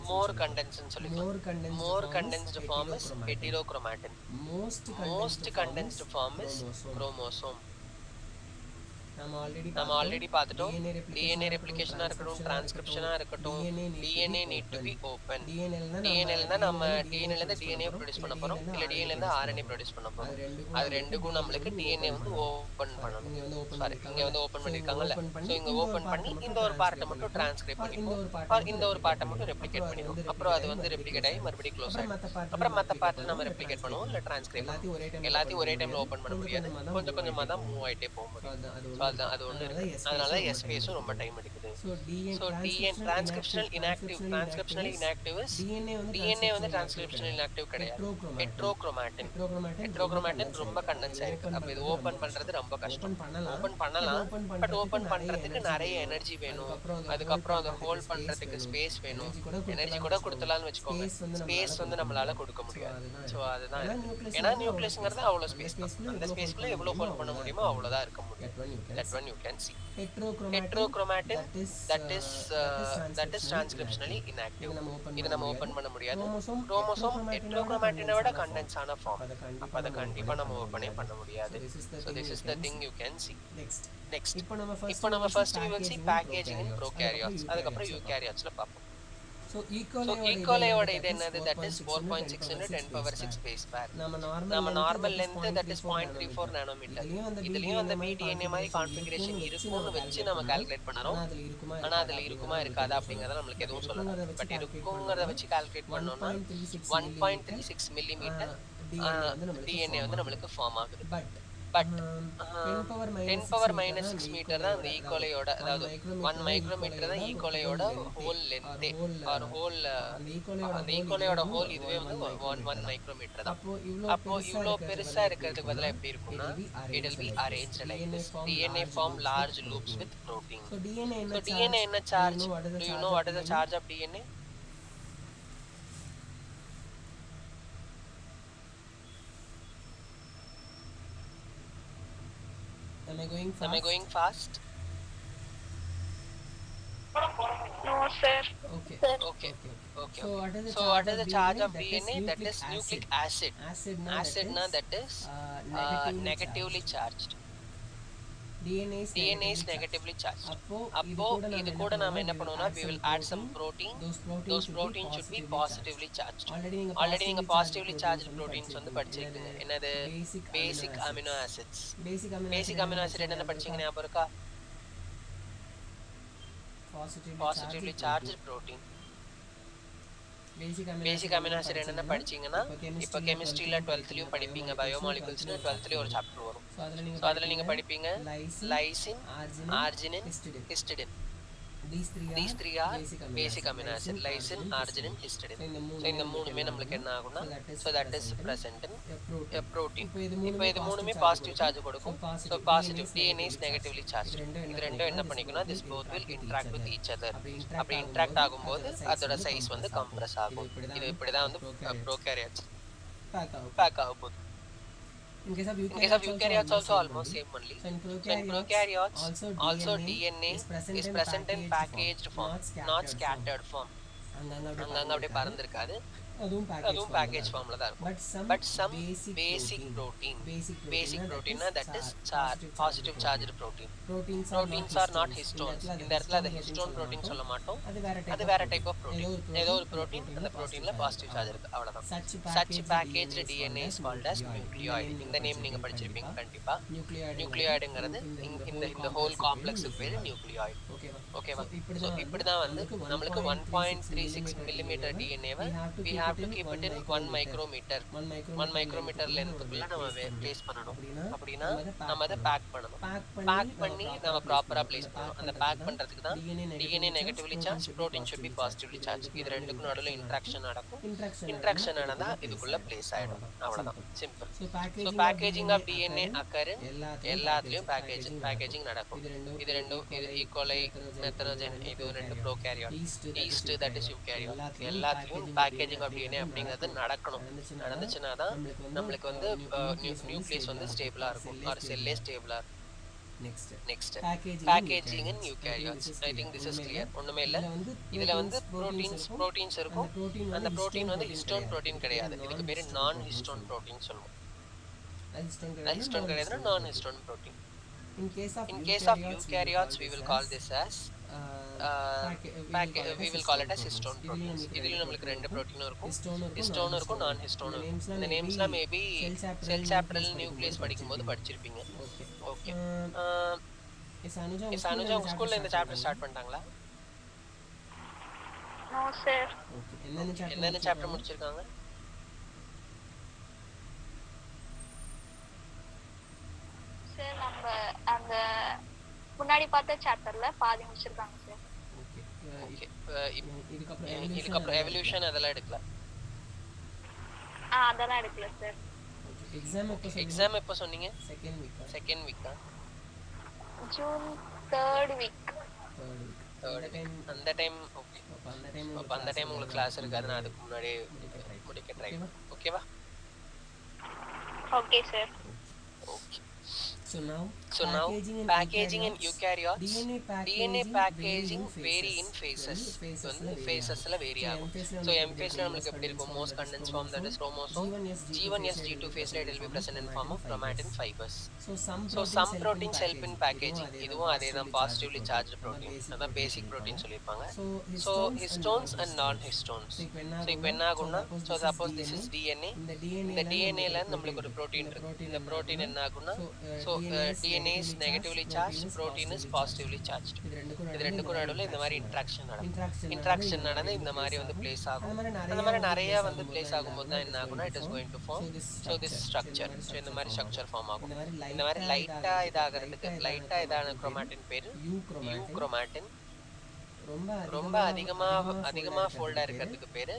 more condensed னு சொல்லிருப்பாங்க. More condensed form is heterochromatin. Most condensed form is chromosome. நம்ம ஆல்ரெடி பார்த்துட்டோம். DNA ரெப்ளிகேஷனா இருக்கட்டும், டிரான்ஸ்கிரிப்ஷனா இருக்கட்டும், DNA need to be open. DNA ல நம்ம DNA ல இருந்து DNA ப்ரொடியூஸ் பண்ண போறோம், இல்ல DNA ல இருந்து RNA ப்ரொடியூஸ் பண்ண போறோம். அது ரெண்டுக்கும் நம்மளுக்கு DNA வந்து ஓபன் பண்ணணும். சாரி, இங்க வந்து ஓபன் பண்ணிருக்காங்கல்ல, சோ இங்க ஓபன் பண்ணி இந்த ஒரு பார்ட்ட மட்டும் டிரான்ஸ்கிரைப் பண்ணிப்போம், இந்த ஒரு பார்ட்ட மட்டும் ரெப்ளிகேட் பண்ணிப்போம். அப்புறம் அது வந்து ரெப்ளிகேட் ஆகி மறுபடியும் க்ளோஸ் ஆயிடும். அப்புறம் மத்த பார்ட்ட நம்ம ரெப்ளிகேட் பண்ணுவோம், இல்ல டிரான்ஸ்கிரைப் பண்ணுவோம். எல்லாத்தையும் ஒரே டைம்ல ஓபன் பண்ண முடியாது, கொஞ்சம் கொஞ்சமா தான் மூவ் ஆயிட்டே போக முடியும். அது ஒண்ணு இருக்கு. அதனால S phase ரொம்ப டைம் எடுக்குது. So DNA transcriptional inactive is DNA வந்து transcriptional inactive கிடையாது, heterochromatin ரொம்ப கண்டென்ஸ் ஆயிருக்கு. அப்ப இது ஓபன் பண்றது ரொம்ப கஷ்டம். ஓபன் பண்ணலாம், பட் ஓபன் பண்றதுக்கு நிறைய எனர்ஜி வேணும், அதுக்கப்புறம் அதை ஹோல்ட் பண்றதுக்கு ஸ்பேஸ் வேணும். எனர்ஜி கூட கொடுத்தலாம்னு வச்சுக்கோங்க, ஸ்பேஸ் வந்து நம்மளால கொடுக்க முடியாது. சோ அதுதான், ஏன்னா நியூக்ளியஸ்ங்கிறது அவ்வளவு ஸ்பேஸ் தான், அந்த ஸ்பேஸ்க்குள்ள எவ்வளவு ஹோல்ட் பண்ண முடியுமோ அவ்வளவுதான் இருக்க முடியும். That one you can see. Heterochromatin that is transcriptionally inactive. இது நம்ம ஓபன் பண்ண முடியாது. குரோமோசோம் heterochromatin விட கண்டென்ஸ் ஆன ஃபார்ம், அப்ப அத கண்டிப்பா நம்ம ஓபனே பண்ண முடியாது. So this is the thing you can see. Next, இப்போ நம்ம first we will see packaging in prokaryotes, அதுக்கப்புறம் eukaryotes ல பாப்போம். So ஈகோலையோட இது என்னது, that is 4.6 into 10 power 6 base pair. நம்ம normal length that is 0.34 nanometer. இதுலயும் அந்த மீடியன் மாதிரி கான்ஃபிகரேஷன் இருக்கும்னு வச்சு நம்ம கால்குலேட் பண்ணறோம். ஆனா அதுல இருக்குமா இருக்காதா அப்படிங்கறத நமக்கு எதுவும் சொல்லல, பட் இருக்குங்கறத வச்சு கால்குலேட் பண்ணோம்னா 1.36 மில்லிமீட்டர் DNA வந்து நமக்கு ஃபார்ம் ஆகுது. பட் 10 பவர் மைனஸ் 6 மீட்டர் தான் அந்த ஈகோலையோட, அதாவது 1 மைக்ரோமீட்டர் தான் ஈகோலையோட ஹோல் லென்த்தே, ஆர் ஹோல் அந்த ஈகோலையோட ஹோல் இதுவே வந்து 1 மைக்ரோமீட்டர் தான். அப்போ இவ்ளோ பெருசா இருக்கிறதுக்கு பதிலா எப்படி இருக்கும்னா, it will be arranged like this. DNA form large loops with protein. So DNA என்ன charge? Do you know what is the charge of DNA? Am I going Am I fast? going fast? No, sir. Okay. Sir. Okay. Okay. Okay. So Okay. what is the So charge what is of the charge DNA? of That is DNA? That nucleic is acid. nucleic acid. Acid na that Acid na is that is negatively negatively charged. charged. DNA is DNA is negatively charged. negatively charged. அப்போ இது அப்போ கூட இது நாம என்ன கூட நாம பண்ணுவோம்னா என்ன we will பண்ணுவோம்னா add we some will add some protein. protein. Those proteins Those should be protein should be positively charged. positively charged. Already நீங்க Already நீங்க positively charged வந்து proteins வந்து படிச்சிருப்பீங்க. படிச்சிருக்கீங்க. என்னது? basic Basic amino acids. basic amino acid Basic amino என்னென்ன acid படிச்சீங்க என்னென்ன ஞாபகம் படிச்சீங்க இருக்கா? ஞாபகம் இருக்கா? Positively Positively charged charged protein. basic Basic amino acid என்னென்ன படிச்சீங்கன்னா இப்போ கெமிஸ்ட்ரியில 12th லயும் படிப்பீங்க. பயோமாலிகுல்ஸ்னு 12th லயும் ஒரு சாப்டர் வரும். ஸோ அதில் நீங்க படிப்பீங்க lysine, arginine, histidine. These three are basic amino acid. Lysine, arginine, histidine. So இந்த மூணுமே நம்மளுக்கு என்ன ஆகும்னா so that is present in a protein. இப்போ இது மூணுமே பாசிட்டிவ் சார்ஜ் கொடுக்கும். So positive DNA is negatively charged. இது ரெண்டும் என்ன பண்ணிக்கும்னா this both will interact with each other. அப்படி interact ஆகும்போது அதோட சைஸ் வந்து கம்ப்ரஸ் ஆகும். இது இப்படி தான் வந்து prokaryotes pack ஆக போகுது. In case of In case of eukaryotes also almost same only. So in So in prokaryotes also DNA is present in packaged form, not scattered form. அங்கங்க அப்படியே பறந்துருக்காது. அதுவும் பேக்கேஜ் ஃபார்ம்ல தான் இருக்கும். But some basic protein that is positive charged protein. Proteins are not histones. இந்த இடத்துல அதை histone protein சொல்ல மாட்டோம். அது வேற டைப் ஆஃப் ப்ரோட்டீன். ஏதோ ஒரு ப்ரோட்டீன், அந்த ப்ரோட்டீன்ல பாசிட்டிவ் சார்ஜ் இருக்கு, அவ்வளவுதான். Such packaged DNA is called as nucleoid. இந்த நேம் நீங்க படிச்சிருப்பீங்க கண்டிப்பா. நியூக்ளியாய்டுங்கிறது இந்த ஹோல் காம்ப்ளெக்ஸுக்கு பேரு நியூக்ளியாய்டு. ஓகேவா? ஸோ இப்படிதான் வந்து நம்மளுக்கு 1.36 millimeter டிஎன்ஏவை we have to keep it in 1 micrometer. 1 micrometer லென்த்துக்குள்ள நம்ம பிளேஸ் பண்ணணும். அப்படின்னா நம்ம அதை பேக் பண்ணணும். பேக் பண்ணி நம்ம ப்ராப்பரா பிளேஸ் பண்ணணும். அந்த பேக் பண்றதுக்கு தான் DNA negatively charge, protein should be positively charge. இது ரெண்டுக்கும் நடுவில் இன்ட்ராக்ஷன் நடக்கும். இன்ட்ராக்ஷன் நடந்தா இதுக்குள்ள பிளேஸ் ஆயிடும், அவ்வளவுதான், simple. So packaging of DNA occur எல்லாத்துலயும் பேக்கேஜிங் நடக்கும். இது ரெண்டும் இது ஈகோலை, மெத்தனோஜன், இது ரெண்டு prokaryote, yeast that is eukaryote. எல்லாத்துலயும் பேக்கேஜிங் ஆஃப் டிஎன்ஏ அப்படிங்கிறது நடக்கணும். நடந்துச்சுன்னா தான் நம்மளுக்கு வந்து நியூக்ளியஸ் வந்து ஸ்டேபிளா இருக்கும், ஒரு செல்லே ஸ்டேபிளா இருக்கும். Next packaging in eukaryotes. I think this is clear. ஒண்ணுமே இல்ல. இதுல வந்து புரோட்டீன்ஸ் இருக்கும். அந்த புரோட்டீன் வந்து ஹிஸ்டோன் புரோட்டீன் கிடையாது. இதுக்கு பேரு நான் ஹிஸ்டோன் புரோட்டீன் சொல்லுவோம். ஹிஸ்டோன் கிடையாதுன்னா நான் histone protein. In case of eukaryotes we will call this as we will call it as histone proteins. இதுல நமக்கு ரெண்டு புரோட்டீனும் இருக்கும், ஹிஸ்டோனும் இருக்கும், நான் ஹிஸ்டோனும் இருக்கும். இந்த நேம்ஸ்லாம் மேபி செல் சாப்டர்ல நியூக்ளியஸ் படிக்கும்போது படிச்சிருப்பீங்க. ஓகே. அனுஜா உங்க ஸ்கூல்ல இந்த சாப்டர் ஸ்டார்ட் பண்ணிட்டாங்களா? No, sir. என்னென்ன சாப்டர் முடிச்சிருக்காங்க? Sir, நம்ம அந்த முன்னாடி பார்த்த சாப்டர்ல பாதி முடிச்சிருக்காங்க சார். ஓகே. இதுக்கப்புறம் எவல்யூஷன் அதெல்லாம் எடுக்கல. அதெல்லாம் எடுக்கல சார். எக்ஸாம் எப்போ சொன்னீங்க? செகண்ட் வீக்கா? June 3rd week. அந்த டைம் ஓகே. அப்ப அந்த டைம் உங்களுக்கு கிளாஸ் இருக்காது, நான் அதுக்கு முன்னாடி முடிக்க ட்ரை பண்ணேன். ஓகேவா? Okay, sir. Okay. So now packaging in eukaryotes, DNA packaging vary in phases. வந்து phases-ல vary ஆகும். So M phase-ல நமக்கு எப்படி இருக்கும்? Most condensed form, that is chromosome. G1S G2 phase-ல it will be present in form of chromatin fibers. So some proteins help in packaging. இதுவும் அதேதான், positively charged protein. அதான் basic protein சொல்லிருப்பாங்க. So histones and non-histones. So இப்போ என்ன ஆகும்னா, so suppose this is DNA. இந்த DNA-ல நமக்கு ஒரு protein இருக்கு. இந்த protein என்ன ஆகும்னா, so DNA is negatively charged, protein is positively charged. இது ரெண்டுக்கும் நடுவுல இந்த மாதிரி இன்ட்ராக்ஷன் நடந்து இந்த மாதிரி வந்து பிளேஸ் ஆகும். அந்த மாதிரி நிறைய வந்து பிளேஸ் ஆகும்போது தான் என்ன ஆகும்னா it is going to form so this structure. So இந்த மாதிரி ஸ்ட்ரக்சர் ஃபார்ம் ஆகும். இந்த மாதிரி லைட்டா இதான குரோமாட்டின் பேரு யூக்ரோமாட்டின். ரொம்ப அதிகமா ஃபோல்டா இருக்கிறதுக்கு பேரு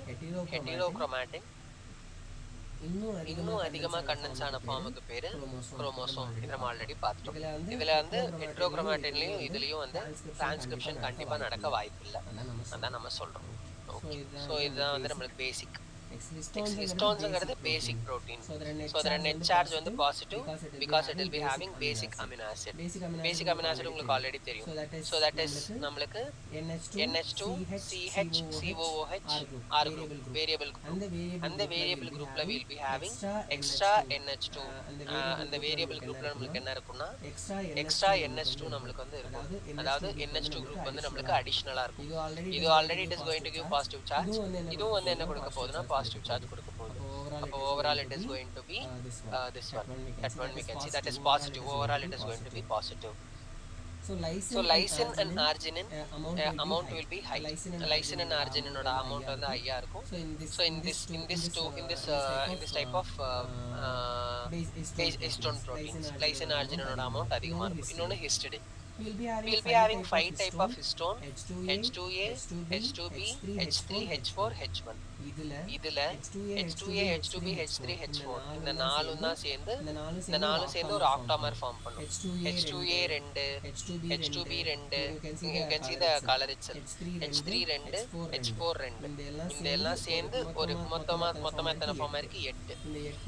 ஹெட்டிரோக்ரோமாட்டின். இன்னும் அதிகமா கண்டென்ஸ் ஆன ஃபார்முக்கு பேரு குரோமோசோம். இத நம்ம ஆல்ரெடி பார்த்துட்டோம். இதுல வந்து ஹெட்ரோக்ரோமாட்டின்லயும் இதுலயும் வந்து டிரான்ஸ்கிரிப்ஷன் கண்டிப்பா நடக்க வாய்ப்பு இல்லை, அதான் நம்ம சொல்றோம். ஓகே. ஸோ இதுதான் வந்து நம்மளுக்கு பேசிக். ஹிஸ்டோன்ஸ்ங்கிறது பேசிக் புரோட்டீன். ஸோ அதோட நெட் சார்ஜ் வந்து positive because it will be having basic amino acid. Basic amino acid உங்களுக்கு ஆல்ரெடி தெரியும். ஸோ தட் இஸ் நம்மளுக்கு NH2 CH COOH R group variable group. அந்த வேரியபிள் குரூப்ல will be having extra NH2. அந்த variable குரூப்ல நம்மளுக்கு என்ன இருக்கும்னா எக்ஸ்ட்ரா NH2 நம்மளுக்கு வந்து இருக்கும். அதாவது NH2 குரூப் வந்து நம்மளுக்கு அடிஷனலா இருக்கும். இது already it is going to give positive charge. இதுவும் வந்து என்ன கொடுக்க போகுதுன்னா பாசிட்டிவ் சார்ஜ் கொடுக்க போகுது. அப்போ overall it is going to be this one. That one we can see that is positive. Overall it is going to be positive. So lysine and arginine amount will be high. Lysine and arginine oda amount வந்து ஹையா இருக்கும். So in this type of histone proteins, lysine arginine oda amount அதிகமா இருக்கும். இன்னொன்னு histidine. We'll be having 5 type of histone: H2A, H2B, H3, H4, H1. இதுல H2A, H2B, H3, H4 இந்த நாலும் தான் சேர்ந்து ஒரு ஆக்டாமர் ஃபார்ம் பண்ணும். H2A 2, H2B 2, you can see the color itself. H3 2, H4 2. இந்த எல்லாம் சேர்ந்து ஒரு மொத்தமா எத்தனை ஃபார்ம் ஆயிருக்கு? 8.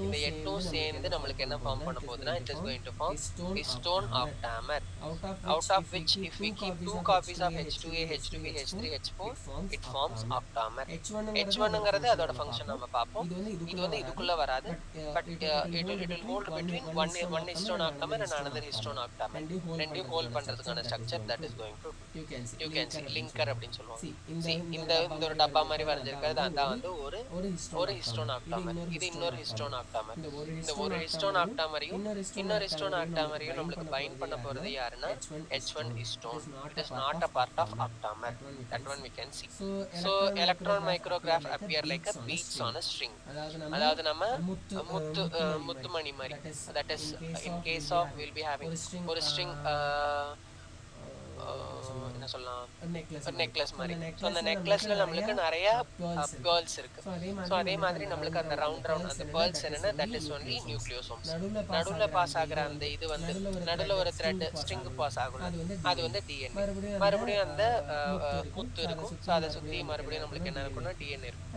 இந்த 8ம் சேர்ந்து நம்மளுக்கு என்ன ஃபார்ம் பண்ண போகுதுன்னா it is going to form histone octamer, out of which if we keep 2 copies of H2A, H2B, H3, H4, it forms octamer. H1ங்கிறது அதோட ஃபங்க்ஷன் நம்ம பார்ப்போம். இது வந்து இதுக்குள்ள வராது. But it will hold between one histone octamer and another histone octamer. ரெண்டையும் hold பண்றதுக்கான structure that is going to you can see linker அப்படினு சொல்லுவாங்க. See இந்த ஒரு டப்பா மாதிரி வரைஞ்சிருக்கிறது அதான் வந்து ஒரு ஹிஸ்டோன் octamer. இது இன்னொரு ஹிஸ்டோன் octamer. இந்த ஒரு ஹிஸ்டோன் octamerயும் இன்னொரு ஹிஸ்டோன் octamerயும் நமக்கு பைண்ட் பண்ண போறது யாருன்னா H1 histone. It is not a part of octamer. That one we can see. So electron micrograph appear like a beads on a string. அதாவது நம்ம முத்துமணி மாதிரி. That is in case of we'll be having ஒரு string என்ன சொல்லலாம், ஒரு necklace மாதிரி. So அந்த நெக்லஸ்ல நம்மளுக்கு நிறைய பேர்ல்ஸ் இருக்கு. ஸோ அதே மாதிரி நம்மளுக்கு அந்த ரவுண்ட் அந்த பேர்ல்ஸ் என்னன்னா தட் இஸ் ஒன்லி நியூக்ளியோசோம்ஸ். நடுவுல பாஸ் ஆகிற அந்த இது வந்து நடுவுல ஒரு த்ரெட் ஸ்ட்ரிங் பாஸ் ஆகும்ல, அது வந்து டிஎன்ஏ. மறுபடியும் அந்த முத்து இருக்கும். ஸோ அதை சுற்றி மறுபடியும் நம்மளுக்கு என்ன இருக்கும்னா டிஎன்ஏ இருக்கும்.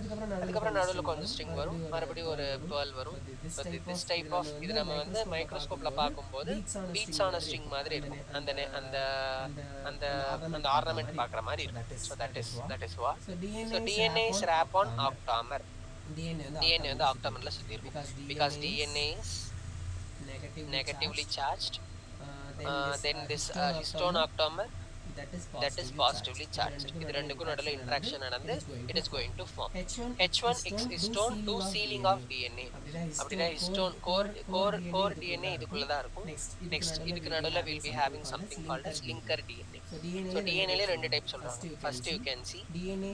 அதுக்கப்புறம் நடுவில் கொஞ்சம் ஸ்ட்ரிங் வரும், மறுபடியும் ஒரு பேர்ல் வரும். திஸ் டைப் ஆஃப் இது நம்ம வந்து மைக்ரோஸ்கோப்ல பார்க்கும்போது பீட்ஸ் ஆன ஸ்ட்ரிங் மாதிரி இருக்கும். அந்த ஆர்னமெண்ட் பார்க்குற மாதிரி இருக்கும். So that is what. So DNA is wrap on octamer. DNA வந்து ஆக்டாமர்ல சுற்றி இருக்கும். Because DNA is negatively charged. Then this histone octamer that is positively charged. இது ரெண்டுக்கும் நடுவுல இன்டராக்ஷன் நடந்து it is going to form H1 histone do sealing of DNA. அப்படினா histone core DNA இதுக்குள்ள தான் இருக்கும். Next இதுக்கு நடுவுல will be having something called as linker DNA. So DNA ல ரெண்டு டைப் சொல்றாங்க. First you can see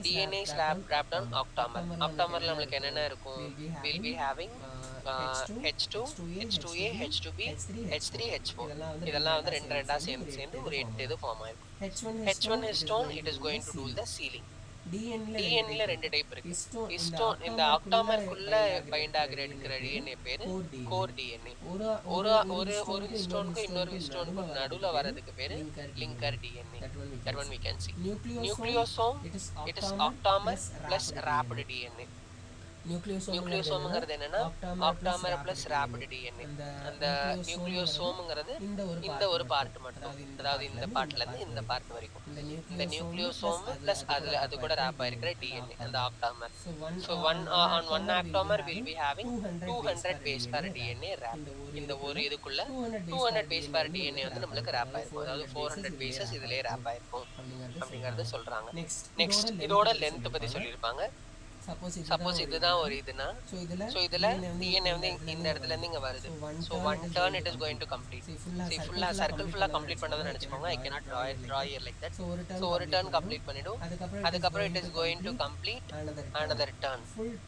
DNA is wrapped on octamer. octamerல நமக்கு என்னென்ன இருக்கும்? will be having H2, H2A, H2B, H3, H4. இதெல்லாம் வந்து ரெண்டா சேர்ந்து ஒரு 8 இது ஃபார்ம் ஆயிருக்கும். H1 histone it is going to do the sealing. DNA ல ரெண்டு டைப் இருக்கு. ஹிஸ்டோன் இந்த ஆக்டாமருக்குள்ள பைண்ட் ஆகிற இருக்கிற DNA பேரு கோர் DNA. ஒரு ஹிஸ்டோனுக்கும் இன்னொரு ஹிஸ்டோனுக்கும் நடுவுல வரதுக்கு பேரு linker DNA. That one we can see. Nucleosome it is octamer plus wrapped DNA. நியூக்ளியோசோம்ங்கிறது என்னன்னா ஆக்டாமர் பிளஸ் ரேபிட் டிஎன்ஏ. அந்த நியூக்ளியோசோம்ங்கிறது இந்த ஒரு பார்ட் மட்டும், அதாவது இந்த பார்ட்ல இருந்து இந்த பார்ட் வரைக்கும். இந்த நியூக்ளியோசோம் பிளஸ் அது கூட ரேப் ஆயிருக்கிற டிஎன்ஏ அந்த octamer. So one octamer will be having 200 base pair DNA wrap. இந்த ஒரு இதுக்குள்ள 200 பேஸ் பேர் டிஎன்ஏ வந்து நம்மளுக்கு ரேப் ஆயிருக்கும். அதாவது 400 பேசஸ் இதுலயே ரேப் ஆயிருக்கும் அப்படிங்கறது சொல்றாங்க. நெக்ஸ்ட் இதோட லென்த் பத்தி சொல்லியிருப்பாங்க. சப்போஸ் இதுதான் ஒரு இதுனா, ஸோ இதுல டிஎன்ஏ வந்து இந்த இடத்துல இருந்து இங்க வருது. So one turn it is going to complete. ஃபுல்லா சர்க்கிள் ஃபுல்லா கம்ப்ளீட் பண்ணதுன்னு நினைச்சுக்கோங்க. I cannot draw here like that. So ஒரு டர்ன் கம்ப்ளீட் பண்ணிடும். அதுக்கப்புறம் it is going to complete another turn.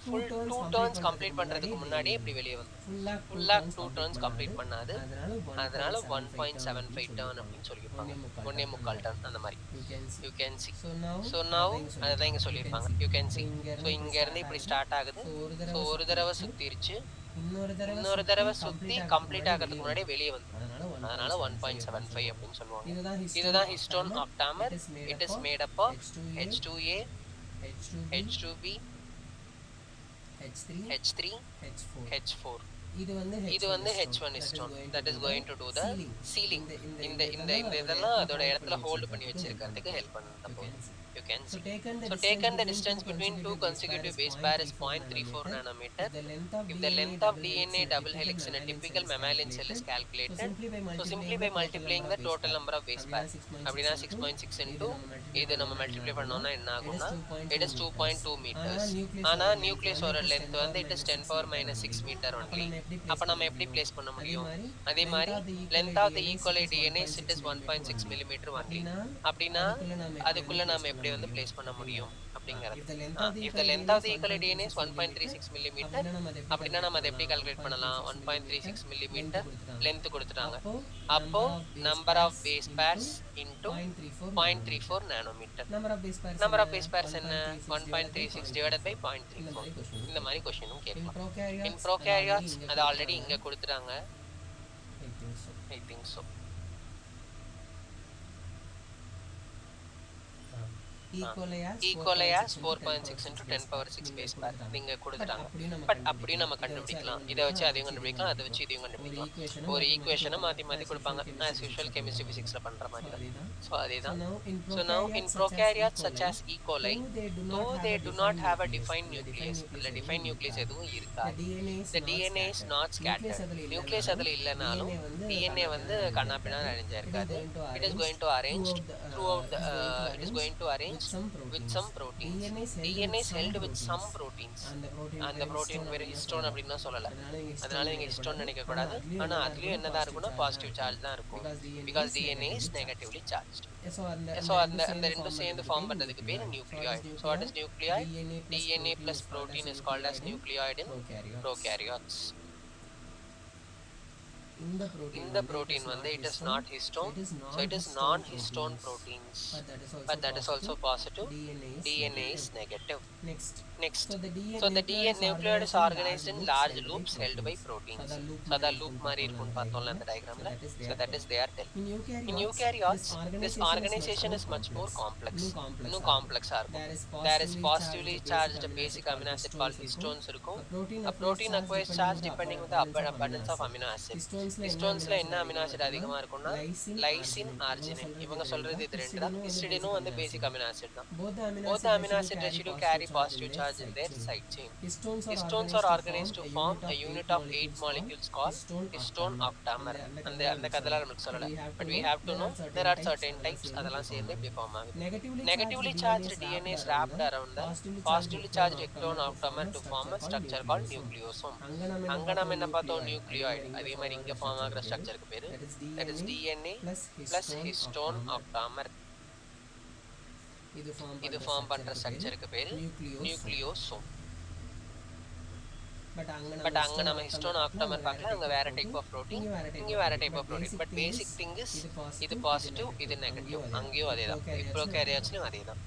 Full 2 turns complete பண்றதுக்கு முன்னாடியே இப்படி வெளியே வந்து ஃபுல்லா 2 டர்ன்ஸ் கம்ப்ளீட் பண்ணாது. அதனால 1.75 டர்ன் அப்படின்னு சொல்லியிருப்பாங்க. 1.25 டர்ன் அந்த மாதிரி. You can see. So now அதான் இங்க சொல்லியிருப்பாங்க. You can see. ஸோ இங்க இருந்து இப்படி ஸ்டார்ட் ஆகுது. ஸோ ஒரு தடவை சுத்திருச்சு, இன்னொரு தடவை சுத்தி கம்ப்ளீட் ஆகிறதுக்கு முன்னாடி வெளியே வந்து, அதனால 1.75 அப்படின்னு சொல்லுவாங்க. இதுதான் histone octamer. It is made up of H2A, H2B, H3 H4 இது வந்து இது வந்து H1 histone that is going to do the sealing. இந்த இதெல்லாம் அதோட இடத்துல ஹோல்ட் பண்ணி வச்சிருக்கிறதுக்கு ஹெல்ப் பண்ண போகுது. You can see. So taken the distance between two consecutive base pair is 0.34 nanometer. If the length of DNA double helix in a typical mammalian cell is calculated, so simply by multiplying the total number of base pair, அப்படினா 6.6 into இது நம்ம multiply பண்ணோம்னா என்ன ஆகும்னா it is 2.2 meters. ஆனா நியூக்ளியஸோட length வந்து it is 10 power minus 6 meter only. அப்ப நம்ம எப்படி பிளேஸ் பண்ண முடியும்? அதே மாதிரி length of the equally DNA it is 1.6 millimeter only. அப்படினா அதுக்குள்ள நாம எப்படி வந்து பிளேஸ் பண்ண முடியும் அப்படிங்கிறது. if the length of the equally DNA is 1.36 millimeter, அப்படினா நம்ம அதை எப்படி கால்குலேட் பண்ணலாம்? 1.36 millimeter length கொடுத்துட்டாங்க. அப்போ number of base pairs into 0.34 nanometer. number of base pairs என்ன? 1.36 divided by 0.34. இந்த மாதிரி क्वेश्चனும் கேட்கலாம். in prokaryotes அது ஆல்ரெடி இங்க கொடுத்துட்டாங்க. I think so. equally as 4.6 into 10 power 6 base pair நீங்க கொடுத்துட்டாங்க. பட் அப்படியே நம்ம கண்டுபிடிக்கலாம். இதை வச்சு அதையும் கண்டுபிடிக்கலாம், அதை வச்சு இதையும் கண்டுபிடிக்கலாம். ஒரு ஈக்குவேஷனை மாத்தி மாத்தி கொடுப்பாங்க, as usual chemistry physicsல பண்ற மாதிரி தான். So அதேதான். So now in prokaryotes such as E. coli, though they do not have a defined nucleus, இல்ல defined nucleus எதுவும் இருக்காது. The DNA is not scattered. nucleus அதுல இல்லனாலும் DNA வந்து கண்ணாபின்னா அடைஞ்சா இருக்காது. It is going to arrange throughout the it is going to arrange with some proteins. DNA is held with some proteins. அந்த protein பேரு histone அப்படினா சொல்லல, அதனால நீங்க histone நினைக்க கூடாது. ஆனா அதுலயும் என்னதான் இருக்கும்னா பாசிட்டிவ் சார்ஜ் தான் இருக்கும், because DNA is negatively charged. So அந்த ரெண்டும் சேர்ந்து ஃபார்ம் பண்றதுக்கு பேரு nucleoid. So what is nucleoid? DNA plus protein is called as nucleoid in prokaryotes. In the protein வந்து it is not histone, so it is non-histone proteins, but that is also positive. DNA is negative. Next, so the DNA nucleoid is organized in large loops held by proteins. So the loop மாதிரி இருக்கும்னு பார்த்தோம்ல அந்த டயகிராம்ல, so that is their tell. In eukaryotes this organization is much more complex. இன்னும் காம்ப்ளெக்ஸா இருக்கும். There is positively charged basic amino acid called histones இருக்கும். A protein acquires charge depending on the abundance of amino acids. histonesல என்ன amino acid அதிகமா இருக்கும்னா lysine, arginine. இவங்க சொல்றது இது ரெண்டு தான். ஹிஸ்டிடினும் வந்து பேசிக் அமினோ ஆசிட் தான். both the amino acid residue carry positive charge in their side chain. Histones are organized to form a unit of 8 molecules called histone octamer. அந்த கதல நமக்கு சொல்லல, but we have to know there are certain types அதெல்லாம் சேர்ந்து இப்படி form ஆகுது. Negatively charged DNA is wrapped around the positively charged histone octamer to form a structure called nucleosome. அங்க நம்ம என்ன பார்த்தோம்? நியூக்ளியாய்டு. அதே மாதிரி இங்க ஃபார்ம் ஆகுற ஸ்ட்ரக்சருக்கு பேரு that is DNA plus histone octamer. இது ஃபார்ம் பண்ற ஸ்ட்ரக்சருக்கு பேரு நியூக்ளியோசோம். பட் அங்க நம்ம ஹிஸ்டோன் ஆக்டாமர் பார்க்கல, அங்க வேற டைப் ஆஃப் புரோட்டீன், இங்க வேற type of protein. But basic thing is இது பாசிட்டிவ், இது நெகட்டிவ். அங்கேயும் அதேதான், ப்ரோகாரியோட்ஸ்லயும் அதேதான்.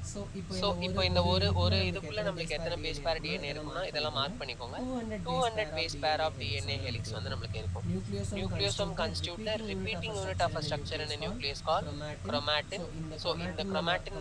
சோ இப்போ இந்த ஒரு இதுக்குள்ள நமக்கு எத்தனை பேஸ் பேர் DNA இருக்கும்னா இதெல்லாம் மார்க் பண்ணிக்கோங்க. 200 base pair of DNA helix வந்து நமக்கு இருக்கும். Nucleosome constitute the repeating unit of a structure in a nucleus called chromatin. So இந்த chromatin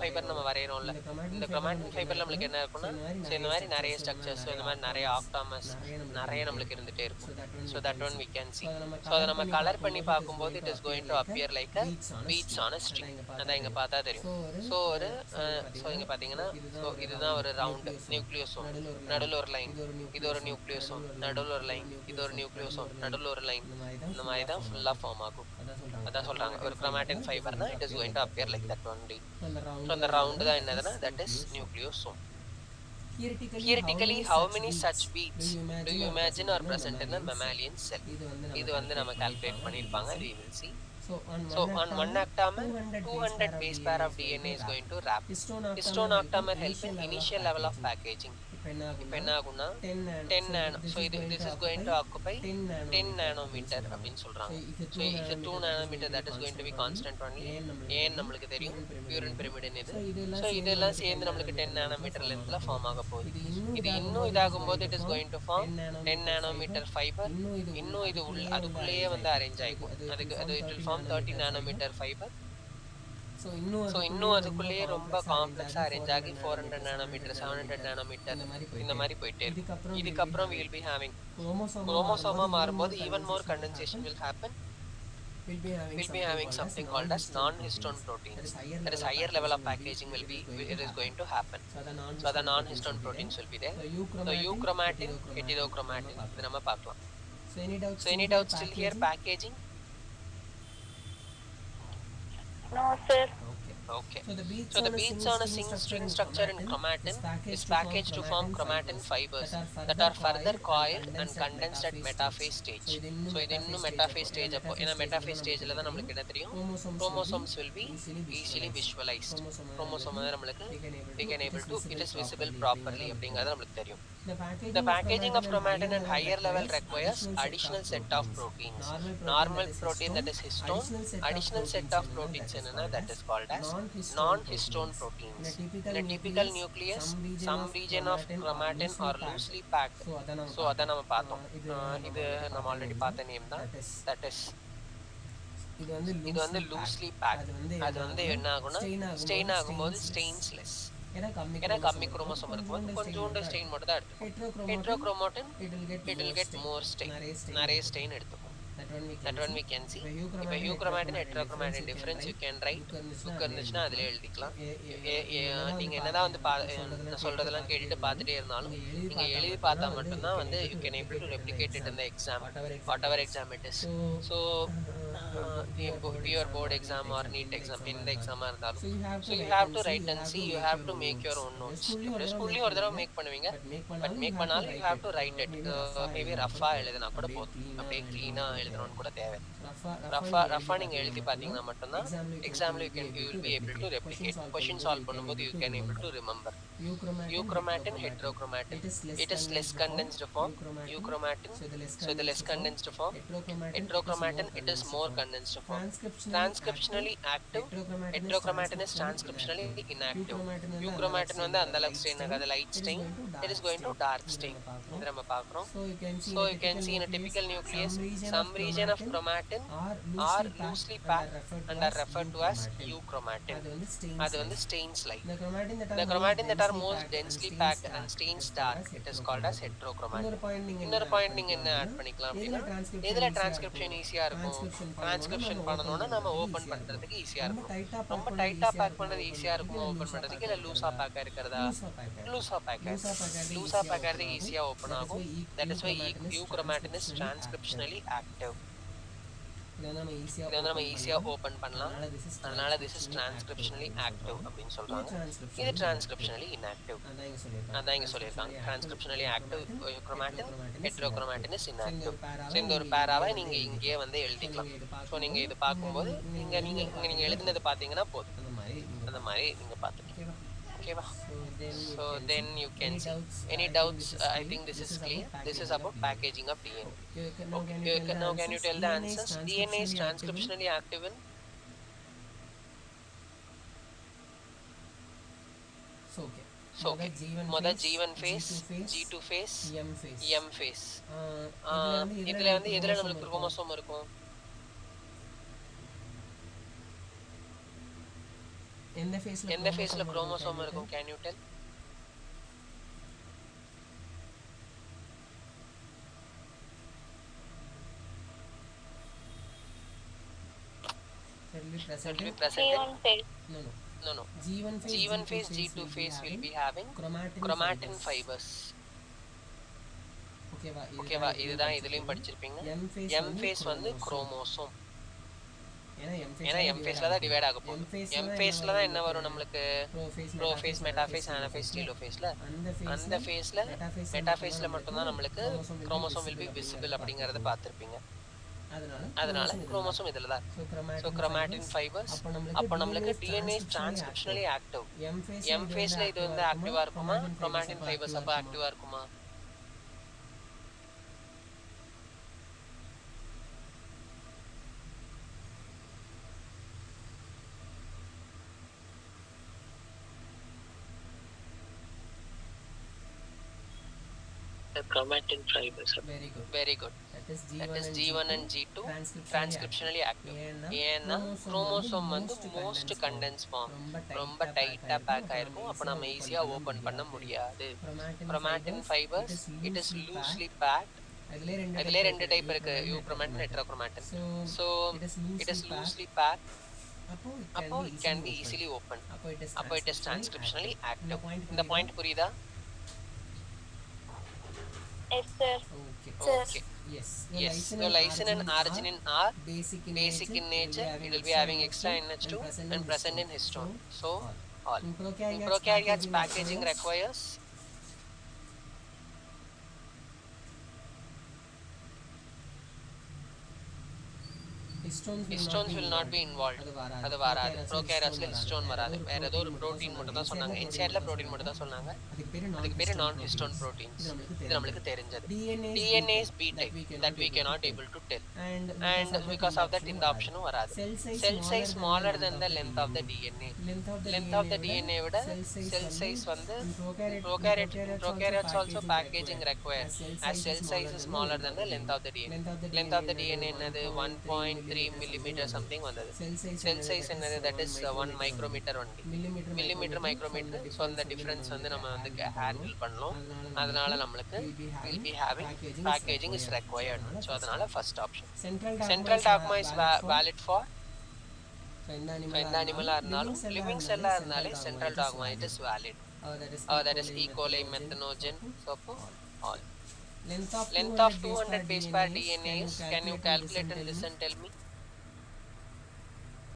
ஃபைபர் நம்ம வரையறோம்ல, இந்த chromatin ஃபைபர்ல நமக்கு என்ன இருக்கும்னா இந்த மாதிரி நிறைய ஸ்ட்ரக்சர்ஸ், இந்த மாதிரி நிறைய ஆக்டாமஸ் நிறைய நமக்கு இருந்துட்டே இருக்கும். So that one we can see. So அத நம்ம கலர் பண்ணி பாக்கும்போது it is going to appear like a beads on a string. அத இங்க பார்த்தா தெரியும். So இங்க பாத்தீங்கன்னா so இதுதான் ஒரு ரவுண்ட் நியூக்ளியோசோம், நடுவுல ஒரு லைன், இது ஒரு நியூக்ளியோசோம், நடுவுல ஒரு லைன், இது ஒரு நியூக்ளியோசோம், நடுவுல ஒரு லைன். இந்த மாதிரி தான் ஃபுல்லா ஃபார்ம் ஆகும். அதான் சொல்றாங்க ஒரு chromatin fiberனா it is going to appear like that only. So அந்த ரவுண்ட் தான் என்னதுன்னா that is nucleosome. Theoretically, how many such beads do you imagine are present in a mammalian cell? இது வந்து நம்ம கால்குலேட் பண்ணிருப்பாங்க. We will see. So on one octamer, 200 base pair of DNA is going to wrap. Histone octamer help in initial level of packaging. இப்போ என்ன ஆகும்னா 10 nano. So this is going to occupy 10 nanometer அப்படின்னு சொல்றாங்க. So it's a 2 nanometer that is going to be constant only. ஏன் நம்மளுக்கு தெரியும் purine pyrimidine இது. So இதெல்லாம் சேர்ந்து நம்மளுக்கு 10 nanometer lengthல ஃபார்ம் ஆக போகுது. இது இன்னும் இதாகும்போது it is going to form 10 nanometer fiber. இன்னும் இது அதுக்குள்ளேயே வந்து அரேஞ்ச் ஆயிக்கும். அது it will form 30 nanometer fiber. So இன்னும் அதுக்குள்ளேயே ரொம்ப காம்ப்ளெக்ஸாக அரேஞ்ச் ஆகி 400 நானோமீட்டர் 700 நானோமீட்டர் இந்த மாதிரி போயிட்டே இருக்கும். இதுக்கப்புறம் we will be having குரோமோசோமா மாறும்போது even more condensation will happen. We'll be having something called as non-histone proteins. That is higher level of packaging will be it is going to happen. So the non-histone proteins will be there. So euchromatin, heterochromatin இது நம்ம பார்க்கலாம். So any doubts still here? Packaging? No, sir. Okay. So the beads on a string structure in chromatin is packaged to form chromatin fibers that are further coiled and condensed at metaphase stage. So இது இன்னும் metaphase stage அப்போ ஏன்னா metaphase stageல தான் நம்மளுக்கு என்ன தெரியும் chromosomes will be easily visualized. chromosome வந்து நம்மளுக்கு we can able to it is visible properly அப்படிங்கிறது நம்மளுக்கு தெரியும். The packaging of chromatin at higher level requires additional set of proteins. Normal protein that is histone, additional set of proteins என்னன்னா that is called as non-histone proteins. In a typical nucleus, some region of chromatin are loosely packed. So அத நம்ம பார்த்தோம். இது நம்ம already பார்த்த name தான். That is இது வந்து loosely packed. அது வந்து என்ன ஆகும்னா ஸ்டெயின் ஆகும்போது ஸ்டெயின்ஸ்லெஸ். ஏன்னா கம்மி குரோமோசோம் இருக்கும்போது கொஞ்சோண்டு ஸ்டெயின் மட்டும் தான் எடுத்துக்கும். ஹெட்ரோக்ரோமாட்டின் it will get more stain. நிறைய ஸ்டெயின் எடுத்துக்கும். That one we can see. இப்போ euchromatin heterochromatin difference you can write. book இருந்துச்சுன்னா அதிலே எழுதிக்கலாம். நீங்க என்னதான் வந்து நான் சொல்றதெல்லாம் கேட்டுட்டு பார்த்துட்டே இருந்தாலும் நீங்க எழுதி பார்த்தா மட்டும்தான் வந்து you can able to replicate it in the exam, whatever exam it is. So your board exam or NEET exam எந்த எக்ஸாமா இருந்தாலும் so you have to write and see, you have to make your own notes. ஸ்கூல்லயும் ஒரு தடவை make பண்ணுவீங்க, பட் make பண்ணாலும் you have to write it. Maybe ரஃபா எழுதினா கூட போதும், அப்படியே க்ளீனா எழுதணும்னு கூட தேவை. ரஃபா நீங்க எழுதி பார்த்தீங்கன்னா மட்டும்தான் எக்ஸாம்ல you will be able to replicate. Question solve பண்ணும்போது you can able to remember. Euchromatin, heterochromatin, it is less condensed form. Euchromatin, so the less condensed form. Heterochromatin, it is more condensed form. Transcriptionally active, heterochromatin is transcriptionally inactive. Euchromatin வந்து அந்த அளவுக்கு stain ஆகாது, light stain. It is going to dark stain. இது நம்ம பார்க்குறோம். So you can see in a typical nucleus, some region of chromatin are loosely packed and are referred to as euchromatin. அது வந்து stains light. The chromatin that are most densely packed and stains dark, it is called as heterochromatin. இன்னொரு point நீங்க என்ன add பண்ணிக்கலாம் அப்படின்னா எதுல transcription ஈஸியா இருக்கும், டிரான்ஸ்கிரிப்ஷன் பண்ணணும்னா நம்ம ஓபன் பண்றதுக்கு ஈஸியா இருக்கும். ரொம்ப டைட்டா பேக் பண்றது ஈஸியா இருக்கும் ஓபன் பண்றதுக்கு, இல்ல லூசா பேக்கா இருக்கிறதா? லூசா பேக்கா ஈஸியா ஓபன் ஆகும். That is why euchromatin is transcriptionally active. இதை வந்து நம்ம ஈஸியா ஓபன் பண்ணலாம். அதனால this is transcriptionally active அப்படின்னு சொல்றாங்க. இது transcriptionally inactive. அதான் இங்க சொல்லியிருக்காங்க. transcriptionally active chromatin, heterochromatin is inactive. So இந்த ஒரு பேராவை நீங்க இங்கேயே வந்து எழுதிக்கலாம். ஸோ நீங்க இது பார்க்கும்போது நீங்க எழுதினது பார்த்தீங்கன்னா போதும், அந்த மாதிரி நீங்க பார்த்துக்கலாம். ஓகேவா? So then you can see any doubts. I think this is clear. This is about packaging of DNA. Okay. Now can you tell the answers? DNA is transcriptionally active in so okay. முதல் G1 phase, G2 phase, M phase. இதுல வந்து எதுல நமக்கு chromosome இருக்கும்? எந்த ஃபேஸ்ல chromosome இருக்கும்? Can you tell? Will be present in no G1 phase, G2 phase will be having chromatin fibers. ஓகேவா? இதுதான் இதுலயும் படிச்சிருப்பீங்க. M phase வந்து குரோமோசோம். ஏன்னா M phaseல தான் டிவைட் ஆக போகுது. M phaseல தான் என்ன வரும் நம்மளுக்கு? ப்ரோஃபேஸ், மெட்டாஃபேஸ், அனாஃபேஸ், டீலோஃபேஸ்ல. அந்த ஃபேஸ்ல மெட்டாஃபேஸ்ல மட்டும் தான் நம்மளுக்கு குரோமோசோம் will be visible அப்படிங்கறத பார்த்திருப்பீங்க. அதனால குரோமோசோம் இதுல தான். So chromatin fibers. அப்ப நம்மளுக்கு DNA is transcriptionally active. M phaseல இது வந்து ஆக்டிவா இருக்குமா? chromatin fibers அப்ப ஆக்டிவா இருக்குமா? The chromatin fibers. Very good. Very good. That is That G1 is and G1 G2 and G2 transcriptionally active. active. ஏன்னா ஏன்னா குரோமோசோம் வந்து குரோமோசோம் வந்து most most condense condense form ரொம்ப ரொம்ப டைட்டா டைட்டா பேக் பேக் ஆயிருக்கும். ஆயிருக்கும். அப்ப அப்ப நம்ம நம்ம ஈஸியா ஈஸியா ஓபன் ஓபன் பண்ண பண்ண முடியாது. முடியாது. Chromatin chromatin fibres fibers, it it is is loosely loosely fact. packed. அதுலயே ரெண்டு அதிலே டைப் ரெண்டு இருக்கு, டைப் இருக்கு, யூக்ரோமாட்டின் euchromatin, ரெட்ரோக்ரோமாட்டின். heterochromatin. So So it is it is loosely fact. loosely packed. அப்போ இட் அப்போ can be it can easily be open. easily opened. அப்போ it is அப்போ it is transcriptionally transcriptionally active. இந்த active. Point இந்த புரியுதா? Point புரியுதா? Yes, sir. Okay. Sir. Okay. Yes. Yes. So lysine and arginine are basic basic in nature. It will be having extra NH2 and present in histone. So all. In In prokaryotes, prokaryotes, packaging requires histones will not be involved. அது வராது. prokaryotes histone வராது. வேற ஏதோ ஒரு protein மட்டும் தான் சொன்னாங்க. இன்சைட்ல protein மட்டும் தான் சொன்னாங்க. அதுக்கு பேரு non histone proteins. இது நமக்கு தெரிஞ்சது. DNA is B type that we cannot able to tell. And because of that இந்த ஆப்ஷனும் வராது. Cell size smaller than the length of the DNA. Length of the DNA விட cell size வந்து prokaryotes also packaging requires as cell size is smaller than the length of the DNA. Length of the DNA என்னது 1.3 millimeter something வந்தது. Cell size என்னது that is 1 micrometer only. millimeter micrometer. So அந்த difference வந்து நம்ம வந்து handle பண்ணலாம். அதனால நம்மளுக்கு will be having packaging is required. So அதனால first option. Central dogma is valid for எந்த அனிமலா இருந்தாலும் living cell இருந்தாலே central dogma it is valid. That is E. coli, methanogen, so all. Length of 200 base pair DNA is, can you calculate and listen, tell me?